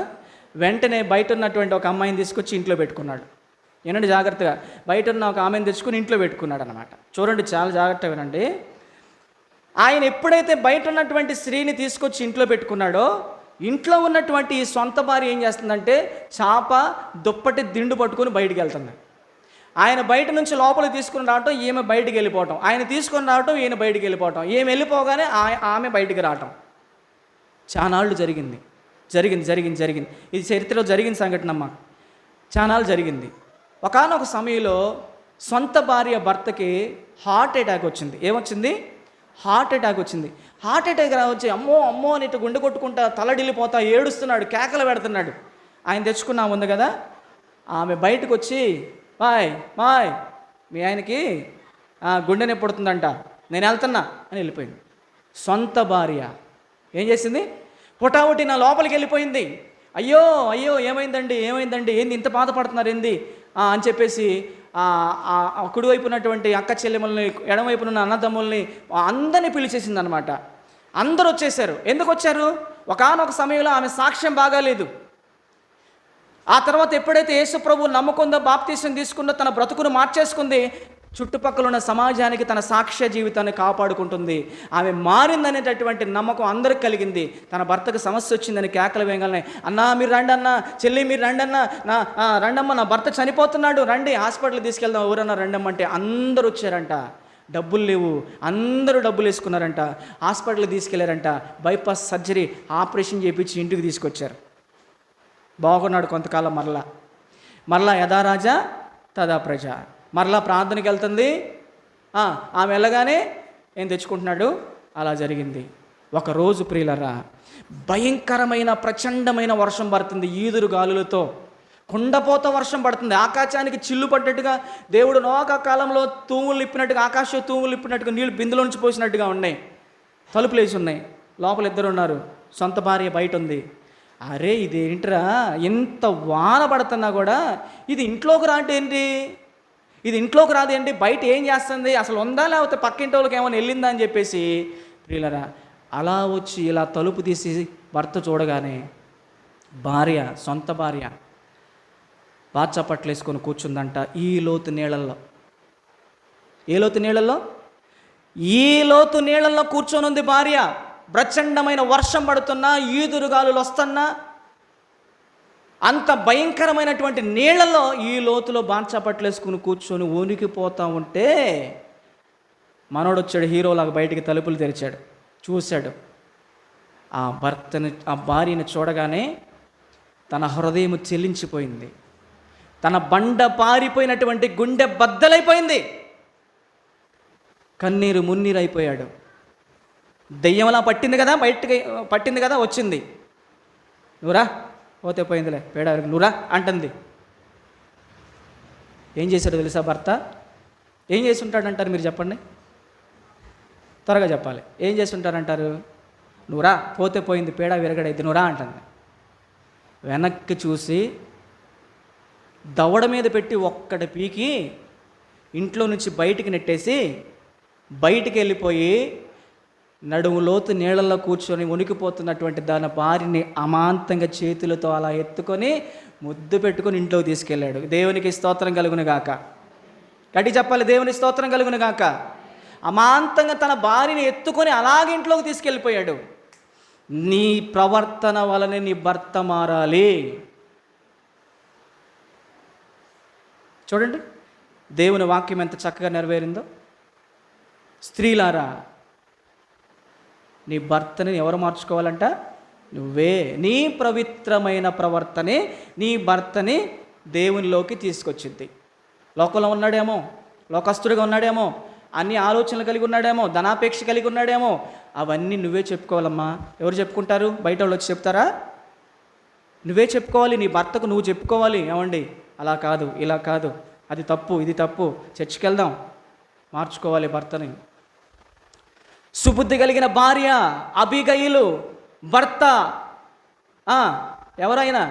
వెంటనే బయట ఉన్నటువంటి ఒక అమ్మాయిని తీసుకొచ్చి ఇంట్లో పెట్టుకున్నాడు. ఏనండి జాగ్రత్తగా, బయట ఉన్న ఒక ఆమెను తెచ్చుకుని ఇంట్లో పెట్టుకున్నాడు అనమాట. చూడండి, చాలా జాగ్రత్తగా వినండి. ఆయన ఎప్పుడైతే బయట ఉన్నటువంటి స్త్రీని తీసుకొచ్చి ఇంట్లో పెట్టుకున్నాడో, ఇంట్లో ఉన్నటువంటి ఈ సొంత భార్య ఏం చేస్తుందంటే చాప దుప్పటి దిండు పట్టుకొని బయటికి వెళ్తుంది. ఆయన బయట నుంచి లోపలికి తీసుకుని రావటం, ఈమె బయటికి వెళ్ళిపోవటం, ఆయన తీసుకొని రావటం, ఈయన బయటికి వెళ్ళిపోవటం, ఈమె వెళ్ళిపోగానే ఆమె బయటికి రావటం చానాళ్ళు జరిగింది. ఇది చరిత్రలో జరిగిన సంఘటన అమ్మ. చానాళ్ళు జరిగింది. ఒకానొక సమయంలో సొంత భార్య భర్తకి హార్ట్ అటాక్ వచ్చింది. ఏమొచ్చింది? హార్ట్ అటాక్ వచ్చింది. హార్ట్ అటాక్ వచ్చి అమ్మో అని ఇటు గుండె కొట్టుకుంటా తలడిల్లిపోతా ఏడుస్తున్నాడు, కేకలు పెడుతున్నాడు. ఆయన తెచ్చుకున్నా ఉంది కదా, ఆమె బయటకు వచ్చి బాయ్ మీ ఆయనకి గుండె నొప్పి పుడుతుందంట, నేను వెళ్తున్నా అని వెళ్ళిపోయింది. సొంత భార్య ఏం చేసింది? హుటాహుటి నా లోపలికి వెళ్ళిపోయింది. అయ్యో ఏమైందండి ఏంది ఇంత బాధపడుతున్నారు ఏంది అని చెప్పేసి కుడివైపు ఉన్నటువంటి అక్క చెల్లెమ్మల్ని, ఎడమవైపున ఉన్న అన్నదమ్ముల్ని అందరినీ పిలిచేసింది అనమాట. అందరూ వచ్చేసారు. ఎందుకు వచ్చారు? ఒకానొక సమయంలో ఆమె సాక్ష్యం బాగాలేదు. ఆ తర్వాత ఎప్పుడైతే యేసు ప్రభువు నమ్ముకుందో, బాప్తీసం తీసుకుందో, తన బ్రతుకును మార్చేసుకుంది, చుట్టుపక్కల ఉన్న సమాజానికి తన సాక్ష్య జీవితాన్ని కాపాడుకుంటుంది. ఆమె మారిందనేటటువంటి నమ్మకం అందరికి కలిగింది. తన భర్తకు సమస్య వచ్చిందని కేకలు వేయగలనే, అన్నా మీరు రండి అన్నా, చెల్లి మీరు రండి అన్నా, రండమ్మ నా భర్త చనిపోతున్నాడు, రండి హాస్పిటల్కి తీసుకెళ్దాం, ఎవరన్నా రండమ్మ అంటే అందరూ వచ్చారంట. డబ్బులు లేవు, అందరూ డబ్బులు వేసుకున్నారంట. హాస్పిటల్కి తీసుకెళ్లారంట. బైపాస్ సర్జరీ ఆపరేషన్ చేయించి ఇంటికి తీసుకొచ్చారు. బాగున్నాడు కొంతకాలం. మరలా యథా రాజా తదా ప్రజ. మరలా ప్రార్థనకి వెళ్తుంది. ఆమె వెళ్ళగానే ఏం తెచ్చుకుంటున్నాడు. అలా జరిగింది. ఒకరోజు ప్రియులరా, భయంకరమైన ప్రచండమైన వర్షం పడుతుంది. ఈదురు గాలులతో కుండపోత వర్షం పడుతుంది. ఆకాశానికి చిల్లు పడ్డట్టుగా, దేవుడు నోక కాలంలో తూములు ఇప్పినట్టుగా, ఆకాశ తూములు ఇప్పినట్టుగా నీళ్ళు బిందులో నుంచి పోసినట్టుగా ఉన్నాయి. తలుపులు వేసి ఉన్నాయి. లోపల ఇద్దరు ఉన్నారు. సొంత భార్య బయట ఉంది. అరే ఇదేంట్రా, ఎంత వాన పడుతున్నా కూడా ఇది ఇంట్లోకి రాదేంటి, బయట ఏం చేస్తుంది, అసలు ఉందా లేకపోతే పక్కింటి వాళ్ళకి ఏమైనా వెళ్ళిందా అని చెప్పేసి ప్రియులరా అలా వచ్చి ఇలా తలుపు తీసి భర్త చూడగానే భార్య, సొంత భార్య బాచపట్లు వేసుకొని కూర్చుందంట. ఈ లోతు నీళ్ళల్లో కూర్చొని ఉంది భార్య. ప్రచండమైన వర్షం పడుతున్నా, ఈదురుగాలులు వస్తున్నా, అంత భయంకరమైనటువంటి నీళ్లలో ఈ లోతులో బాంచపట్లు వేసుకుని కూర్చొని వణికిపోతూ ఉంటే మనోడు వచ్చాడు, హీరోలాగా బయటికి తలుపులు తెరిచాడు. చూశాడు. ఆ భార్యని చూడగానే తన హృదయం చెల్లించిపోయింది. తన బండ పారిపోయినటువంటి గుండె బద్దలైపోయింది. కన్నీరు మున్నీరు అయిపోయాడు. దెయ్యంలా పట్టింది కదా, బయటికి పట్టింది కదా, వచ్చింది. నువ్వురా, పోతే పోయిందిలే, పేడ నువ్వురా అంటుంది. ఏం చేశాడు తెలుసా భర్త? ఏం చేసి ఉంటాడంటారు మీరు చెప్పండి, త్వరగా చెప్పాలి. ఏం చేసి ఉంటారంటారు? నువ్వురా, పోతే పోయింది, పేడ విరగడైతే నువ్వురా అంటుంది. వెనక్కి చూసి దవడ మీద పెట్టి ఒక్కటి పీకి ఇంట్లో నుంచి బయటికి నెట్టేసి బయటికి వెళ్ళిపోయి నడుము లోతు నీళ్ళల్లో కూర్చొని ఉనికిపోతున్నటువంటి దాని భార్యని అమాంతంగా చేతులతో అలా ఎత్తుకొని ముద్దు పెట్టుకొని ఇంట్లోకి తీసుకెళ్ళాడు. దేవునికి స్తోత్రం కలుగును గాక. గట్టి చెప్పాలి, దేవుని స్తోత్రం కలుగును గాక. అమాంతంగా తన భార్యని ఎత్తుకొని అలాగే ఇంట్లోకి తీసుకెళ్ళిపోయాడు. నీ ప్రవర్తన వలనే నీ భర్త మారాలి. చూడండి దేవుని వాక్యం ఎంత చక్కగా నెరవేరిందో. స్త్రీలారా, నీ భర్తని ఎవరు మార్చుకోవాలంట? నువ్వే. నీ పవిత్రమైన ప్రవర్తనే నీ భర్తని దేవునిలోకి తీసుకొచ్చింది. లోకంలో ఉన్నాడేమో, లోకస్తుడిగా ఉన్నాడేమో, అన్ని ఆలోచనలు కలిగి ఉన్నాడేమో, ధనాపేక్ష కలిగి ఉన్నాడేమో, అవన్నీ నువ్వే చెప్పుకోవాలమ్మా. ఎవరు చెప్పుకుంటారు? బయట వాళ్ళు వచ్చి చెప్తారా? నువ్వే చెప్పుకోవాలి. నీ భర్తకు నువ్వు చెప్పుకోవాలి. ఏమండి, అలా కాదు, ఇలా కాదు, అది తప్పు, ఇది తప్పు, చర్చికి వెళ్దాం, మార్చుకోవాలి భర్తని. సుబుద్ధి కలిగిన భార్య అబీగయిలు, భర్త ఎవరైనా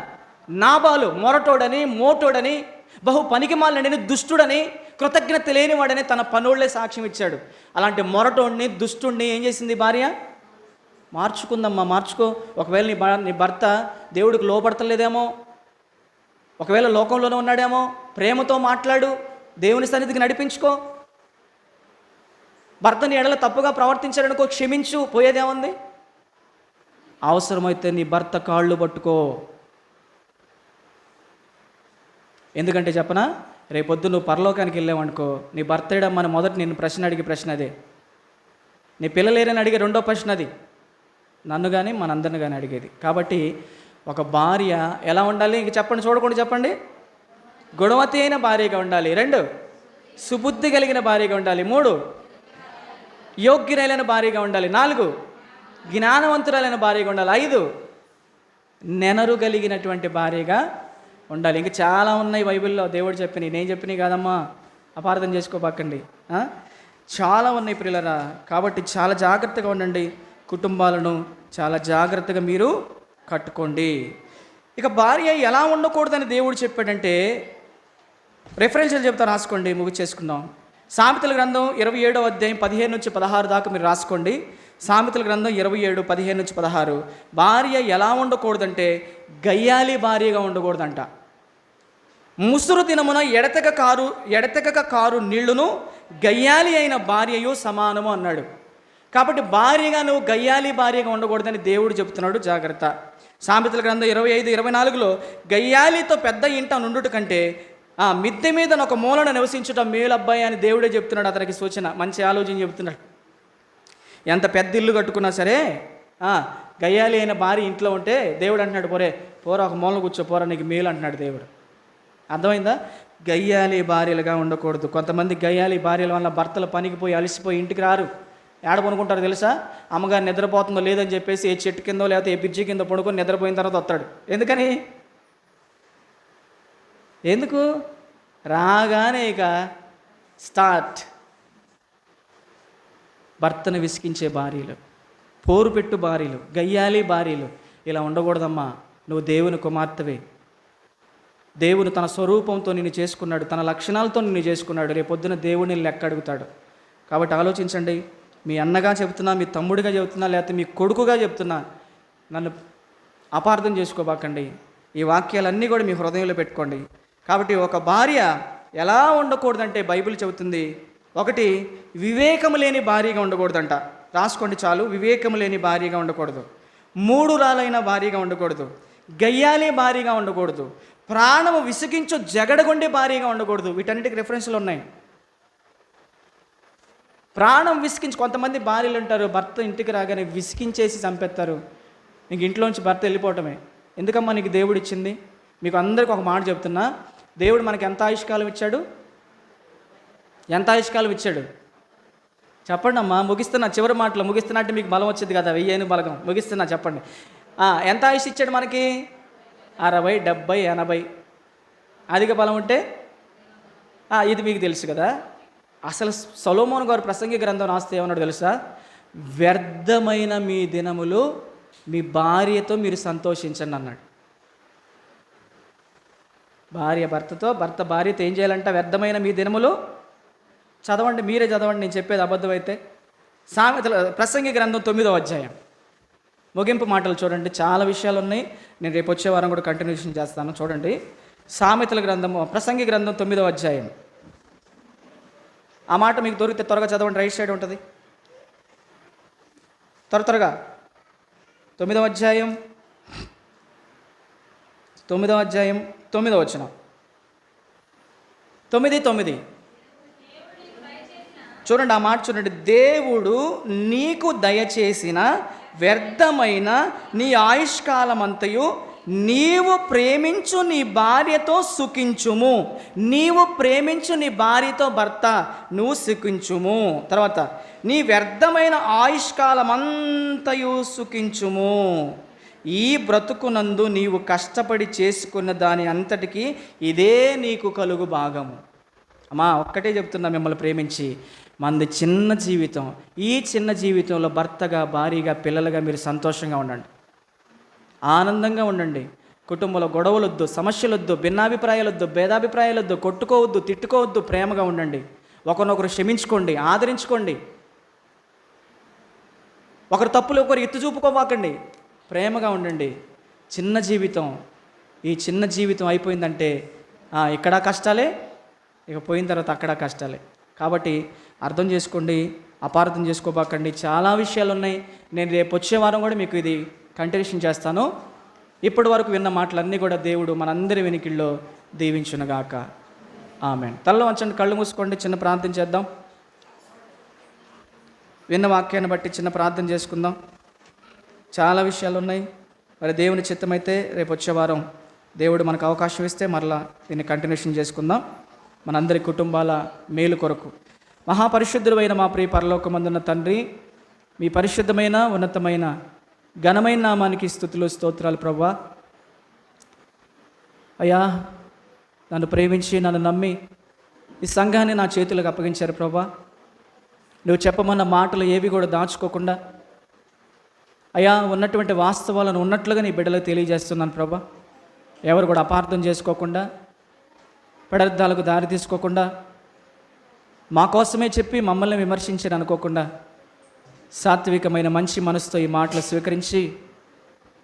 నాబాలు మొరటోడని, మోటోడని, బహు పనికిమాలినని, దుష్టుడని, కృతజ్ఞత లేనివాడని తన పనుళ్లే సాక్ష్యం ఇచ్చాడు. అలాంటి మొరటోడిని, దుష్టుడిని ఏం చేసింది భార్య? మార్చుకుందమ్మా, మార్చుకో. ఒకవేళ నీ భర్త దేవుడికి లోపడతలేదేమో, ఒకవేళ లోకంలోనే ఉన్నాడేమో, ప్రేమతో మాట్లాడు, దేవుని సన్నిధికి నడిపించుకో. భర్తని ఎడల తప్పుగా ప్రవర్తించాడనుకో, క్షమించు, పోయేదేముంది? అవసరమైతే నీ భర్త కాళ్ళు పట్టుకో. ఎందుకంటే చెప్పనా, రేపొద్దు నువ్వు పరలోకానికి వెళ్ళావనుకో, నీ భర్త ఏడమ్మని మొదటి నేను ప్రశ్న అడిగే ప్రశ్న అదే. నీ పిల్లలేరని అడిగే రెండో ప్రశ్న అది. నన్ను కానీ మనందరిని కానీ అడిగేది. కాబట్టి ఒక భార్య ఎలా ఉండాలి? ఇంక చెప్పండి, చూడకుండా చెప్పండి. గుణవతి అయిన భార్యగా ఉండాలి. 2, సుబుద్ధి కలిగిన భార్యగా ఉండాలి. 3, యోగ్యురైన భార్యగా ఉండాలి. 4, జ్ఞానవంతురాలైన భార్యగా ఉండాలి. 5, నెనరు కలిగినటువంటి భార్యగా ఉండాలి. ఇంకా చాలా ఉన్నాయి బైబిల్లో దేవుడు చెప్పినవి, నేను చెప్పినవి కాదమ్మా, అపార్థం చేసుకోబాకండి. చాలా ఉన్నాయి ప్రియులరా. కాబట్టి చాలా జాగ్రత్తగా ఉండండి. కుటుంబాలను చాలా జాగ్రత్తగా మీరు కట్టుకోండి. ఇక భార్య ఎలా ఉండకూడదని దేవుడు చెప్పాడంటే రెఫరెన్స్లు చెప్తా, రాసుకోండి, ముగిచేసుకుందాం. సామెతల గ్రంథం 27వ అధ్యాయం 15 నుంచి 16 దాకా మీరు రాసుకోండి. సామెతల గ్రంథం 27, 15 నుంచి 16. భార్య ఎలా ఉండకూడదంటే గయ్యాలి భార్యగా ఉండకూడదంట. ముసురు దినమున ఎడతెగక కారు నీళ్లును గయ్యాలి అయిన భార్యయు సమానము అన్నాడు. కాబట్టి భార్యగా నువ్వు గయ్యాలి భార్యగా ఉండకూడదని దేవుడు చెప్తున్నాడు. జాగ్రత్త. సామెతల గ్రంథం 25, 24లో గయ్యాలితో పెద్ద ఇంట నుండుట కంటే మిద్దె మీద ఒక మూలన నివసించుట మేలబ్బాయి అని దేవుడే చెప్తున్నాడు. అతనికి సూచన, మంచి ఆలోచన చెప్తున్నాడు. ఎంత పెద్ద ఇల్లు కట్టుకున్నా సరే గయ్యాలి అయిన భార్య ఇంట్లో ఉంటే దేవుడు అంటున్నాడు, పోరా ఒక మూలన కూర్చో, పోరా నీకు మేలు అంటున్నాడు దేవుడు. అర్థమైందా? గయ్యాలి భార్యలుగా ఉండకూడదు. కొంతమంది గయ్యాలి భార్యల వల్ల భర్తలు పనికి పోయి అలసిపోయి ఇంటికి రారు. ఏడ పనుకుంటారు తెలుసా? అమ్మగారు నిద్రపోతుందో లేదని చెప్పేసి ఏ చెట్టు కిందో లేకపోతే ఏ బ్రిడ్జి కింద పడుకొని నిద్రపోయిన తర్వాత వస్తాడు. ఎందుకు రాగానే ఇక స్టార్ట్. భర్తను విసిగించే భార్యలు, పోరు పెట్టు భార్యలు, గయ్యాలి భార్యలు, ఇలా ఉండకూడదమ్మా. నువ్వు దేవుని కుమార్తెవే. దేవుడు తన స్వరూపంతో నిన్ను చేసుకున్నాడు, తన లక్షణాలతో నిన్ను చేసుకున్నాడు. రేపొద్దున దేవుడిని లెక్క అడుగుతాడు. కాబట్టి ఆలోచించండి. మీ అన్నగా చెబుతున్నా, మీ తమ్ముడిగా చెబుతున్నా, లేకపోతే మీ కొడుకుగా చెప్తున్నా, నన్ను అపార్థం చేసుకోబాకండి. ఈ వాక్యాలన్నీ కూడా మీ హృదయంలో పెట్టుకోండి. కాబట్టి ఒక భార్య ఎలా ఉండకూడదంటే బైబిల్ చెబుతుంది, 1, వివేకము లేని భార్యగా ఉండకూడదంట. రాసుకోండి చాలు. వివేకము లేని భార్యగా ఉండకూడదు. 3 రాలైన భార్యగా ఉండకూడదు. గయ్యాలి భార్యగా ఉండకూడదు. ప్రాణము విసిగించు జగడగొండే భార్యగా ఉండకూడదు. వీటన్నిటికి రెఫరెన్స్లు ఉన్నాయి. ప్రాణం విసిగించి, కొంతమంది భార్యలు ఉంటారు భర్త ఇంటికి రాగానే విసిగించేసి చంపేస్తారు. ఇంక ఇంట్లోంచి భర్త వెళ్ళిపోవటమే. ఎందుకమ్మా నీకు దేవుడు ఇచ్చింది? మీకు అందరికీ ఒక మాట చెప్తున్నా, దేవుడు మనకి ఎంత ఆయుష్కాలం ఇచ్చాడు? ఎంత ఆయుష్కాలం ఇచ్చాడు చెప్పండి అమ్మా. ముగిస్తున్నా, చివరి మాటలో ముగిస్తున్నా అంటే మీకు బలం వచ్చింది కదా, 1000 బలగం. ముగిస్తున్నా, చెప్పండి. ఎంత ఆయుష్ ఇచ్చాడు మనకి? 60, 70, 80. అధిక బలం ఉంటే ఇది మీకు తెలుసు కదా. అసలు సొలొమోను గారు ప్రసంగి గ్రంథం రాస్తే ఏమన్నాడు తెలుసా? వ్యర్థమైన మీ దినములు మీ భార్యతో మీరు సంతోషించండి అన్నాడు. భార్య భర్తతో, భర్త భార్యతో ఏం చేయాలంట? వ్యర్థమైన మీ దినములు చదవండి, మీరే చదవండి, నేను చెప్పేది అబద్ధమైతే. సామెతల ప్రసంగి గ్రంథం 9వ అధ్యాయం ముగింపు మాటలు చూడండి. చాలా విషయాలు ఉన్నాయి, నేను రేపు వచ్చే వారం కూడా కంటిన్యూషన్ చేస్తాను. చూడండి, సామెతల గ్రంథము ప్రసంగి గ్రంథం 9వ అధ్యాయం. ఆ మాట మీకు దొరికితే త్వరగా చదవండి, రైట్ సైడ్ ఉంటుంది. త్వరగా 9వ అధ్యాయం 9వ వచనం. 9:9 చూడండి, ఆ మాట చూడండి. దేవుడు నీకు దయచేసిన వ్యర్థమైన నీ ఆయుష్కాలమంతయు నీవు ప్రేమించు నీ భార్యతో సుఖించుము. నీవు ప్రేమించు నీ భార్యతో భర్త నువ్వు సుఖించుము. తర్వాత నీ వ్యర్థమైన ఆయుష్కాలమంతయు సుఖించుము. ఈ బ్రతుకునందు నీవు కష్టపడి చేసుకున్న దాని అంతటికి ఇదే నీకు కలుగు భాగము. అమ్మా, ఒక్కటే చెప్తున్నా, మిమ్మల్ని ప్రేమించి, మనది చిన్న జీవితం. ఈ చిన్న జీవితంలో భర్తగా, భార్యగా, పిల్లలుగా మీరు సంతోషంగా ఉండండి, ఆనందంగా ఉండండి. కుటుంబంలో గొడవలొద్దు, సమస్యలొద్దు, భిన్నాభిప్రాయాలొద్దు, భేదాభిప్రాయాలొద్దు, కొట్టుకోవద్దు, తిట్టుకోవద్దు, ప్రేమగా ఉండండి. ఒకరినొకరు క్షమించుకోండి, ఆదరించుకోండి. ఒకరు తప్పులు ఒకరు ఎత్తు చూపుకోవాకండి, ప్రేమగా ఉండండి. చిన్న జీవితం, ఈ చిన్న జీవితం అయిపోయిందంటే ఇక్కడ కష్టాలే, ఇక పోయిన తర్వాత అక్కడ కష్టాలే. కాబట్టి అర్థం చేసుకోండి, అపార్థం చేసుకోబాకండి. చాలా విషయాలు ఉన్నాయి, నేను రేపు వచ్చే వారం కూడా మీకు ఇది కంటిన్యూషన్ చేస్తాను. ఇప్పటి వరకు విన్న మాటలన్నీ కూడా దేవుడు మనందరి వెనికిల్లో దీవించునుగాక. ఆమేన్. తలలో వంచండి, కళ్ళు మూసుకోండి, చిన్న ప్రార్థన చేద్దాం. విన్న వాక్యాన్ని బట్టి చిన్న ప్రార్థన చేసుకుందాం. చాలా విషయాలు ఉన్నాయి, మరి దేవుని చిత్తమైతే రేపు వచ్చే వారం దేవుడు మనకు అవకాశం ఇస్తే మరలా దీన్ని కంటిన్యూషన్ చేసుకుందాం, మనందరి కుటుంబాల మేలు కొరకు. మహాపరిశుద్ధుడైన మా ప్రియ పరలోకమందున్న తండ్రి, మీ పరిశుద్ధమైన ఉన్నతమైన ఘనమైన నామానికి స్తుతులు స్తోత్రాలు ప్రభువా. అయ్యా, నన్ను ప్రేమించి నన్ను నమ్మి ఈ సంఘాన్ని నా చేతులకు అప్పగించారు ప్రభువా. నువ్వు చెప్పమన్న మాటలు ఏవి కూడా దాచుకోకుండా అయ్యా, ఉన్నటువంటి వాస్తవాలను ఉన్నట్లుగా నీ బిడ్డలకు తెలియజేస్తున్నాను ప్రభా. ఎవరు కూడా అపార్థం చేసుకోకుండా, పదార్థాలకు దారి తీసుకోకుండా, మా కోసమే చెప్పి మమ్మల్ని విమర్శించని అనుకోకుండా, సాత్వికమైన మంచి మనసుతో ఈ మాటలు స్వీకరించి,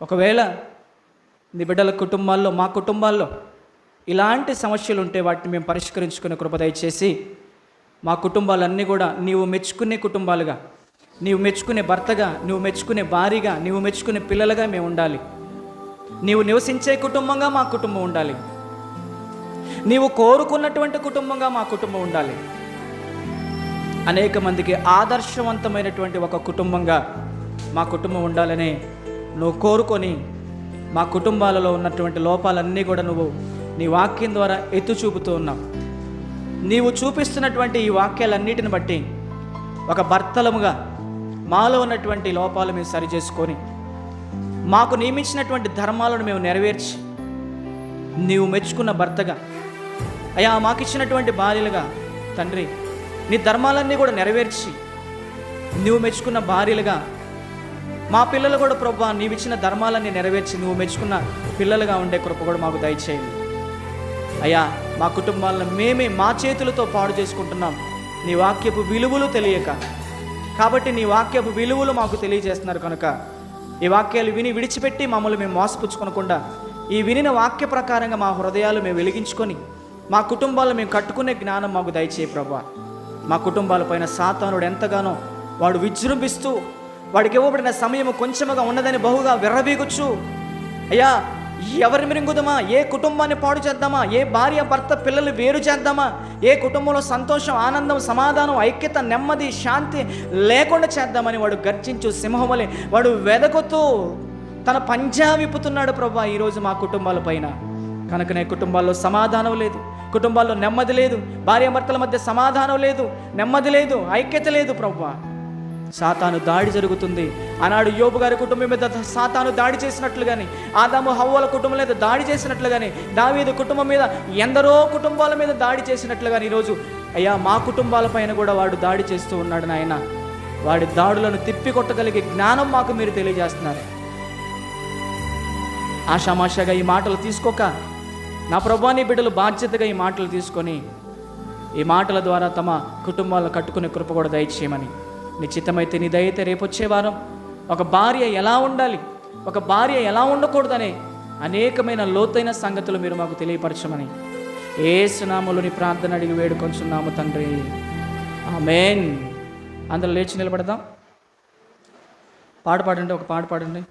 ఒకవేళ నీ బిడ్డల కుటుంబాల్లో, మా కుటుంబాల్లో ఇలాంటి సమస్యలు ఉంటే వాటిని మేము పరిష్కరించుకునే కృప దయచేసి, మా కుటుంబాలన్నీ కూడా నీవు మెచ్చుకునే కుటుంబాలుగా, నీవు మెచ్చుకునే భర్తగా, నువ్వు మెచ్చుకునే భార్యగా, నీవు మెచ్చుకునే పిల్లలుగా మేము ఉండాలి. నీవు నివసించే కుటుంబంగా మా కుటుంబం ఉండాలి. నీవు కోరుకున్నటువంటి కుటుంబంగా మా కుటుంబం ఉండాలి. అనేక మందికి ఆదర్శవంతమైనటువంటి ఒక కుటుంబంగా మా కుటుంబం ఉండాలని నువ్వు కోరుకొని, మా కుటుంబాలలో ఉన్నటువంటి లోపాలన్నీ కూడా నువ్వు నీ వాక్యం ద్వారా ఎత్తు చూపుతూ ఉన్నావు. నీవు చూపిస్తున్నటువంటి ఈ వాక్యాలన్నిటిని బట్టి ఒక భర్తలముగా మాలో ఉన్నటువంటి లోపాలు మేము సరిచేసుకొని, మాకు నియమించినటువంటి ధర్మాలను మేము నెరవేర్చి, నీవు మెచ్చుకున్న భర్తగా అయ్యా, మాకు ఇచ్చినటువంటి భార్యలుగా తండ్రి నీ ధర్మాలన్నీ కూడా నెరవేర్చి, నువ్వు మెచ్చుకున్న భార్యలుగా మా పిల్లలు కూడా ప్రభువా నీవు ఇచ్చిన ధర్మాలన్నీ నెరవేర్చి నువ్వు మెచ్చుకున్న పిల్లలుగా ఉండే కృప కూడా మాకు దయచేయండి అయ్యా. మా కుటుంబాలను మేమే మా చేతులతో పాడు చేసుకుంటున్నాం, నీ వాక్యపు విలువలు తెలియక. కాబట్టి నీ వాక్యపు విలువలు మాకు తెలియజేస్తున్నారు కనుక ఈ వాక్యాలు విని విడిచిపెట్టి మమ్మల్ని మేము మోసపుచ్చుకోనకుండా, ఈ వినిన వాక్య ప్రకారంగా మా హృదయాలు మేము వెలిగించుకొని మా కుటుంబాలు మేము కట్టుకునే జ్ఞానం మాకు దయచేయ ప్రభువా. మా కుటుంబాల పైన సాతానుడు ఎంతగానో వాడు విజృంభిస్తూ, వాడికి ఇవ్వబడిన సమయం కొంచెముగా ఉన్నదని బహుగా విర్రవీగొచ్చు అయ్యా. ఎవరిని మిరింగుదామా, ఏ కుటుంబాన్ని పాడు చేద్దామా, ఏ భార్య భర్త పిల్లలు వేరు చేద్దామా, ఏ కుటుంబంలో సంతోషం, ఆనందం, సమాధానం, ఐక్యత, నెమ్మది, శాంతి లేకుండా చేద్దామని వాడు గర్జించు సింహం వలె వాడు వెదకుతూ తన పంజా విప్పుతున్నాడు ప్రభువా ఈరోజు మా కుటుంబాల పైన. కనుకనే కుటుంబాల్లో సమాధానం లేదు, కుటుంబాల్లో నెమ్మది లేదు, భార్యాభర్తల మధ్య సమాధానం లేదు, నెమ్మది లేదు, ఐక్యత లేదు ప్రభువా. సాతాను దాడి జరుగుతుంది. ఆనాడు యోబు గారి కుటుంబం మీద సాతాను దాడి చేసినట్లుగాని, ఆదాము హవ్వల కుటుంబం మీద దాడి చేసినట్లుగాని, దావీదు కుటుంబం మీద ఎందరో కుటుంబాల మీద దాడి చేసినట్లుగాని ఈరోజు అయ్యా మా కుటుంబాల పైన కూడా వాడు దాడి చేస్తూ ఉన్నాడు నాయన. వాడి దాడులను తిప్పికొట్టగలిగే జ్ఞానం మాకు మీరు తెలియజేస్తున్నారు. ఆషామాషాగా ఈ మాటలు తీసుకోక నా ప్రభువా, నీ బిడ్డలు బాధ్యతగా ఈ మాటలు తీసుకొని ఈ మాటల ద్వారా తమ కుటుంబాలను కట్టుకునే కృప కూడా దయచేయమని, నిశ్చితమైతే నీ దయతే రేపు వచ్చే వారం ఒక భార్య ఎలా ఉండాలి, ఒక భార్య ఎలా ఉండకూడదనే అనేకమైన లోతైన సంగతులు మీరు మాకు తెలియపరచమని యేసు నామములో ప్రార్థన అడిగి వేడుకొంచున్నాము తండ్రి, ఆమేన్. అందరూ లేచి నిలబడదాం. పాట పాడండి, ఒక పాట పాడండి.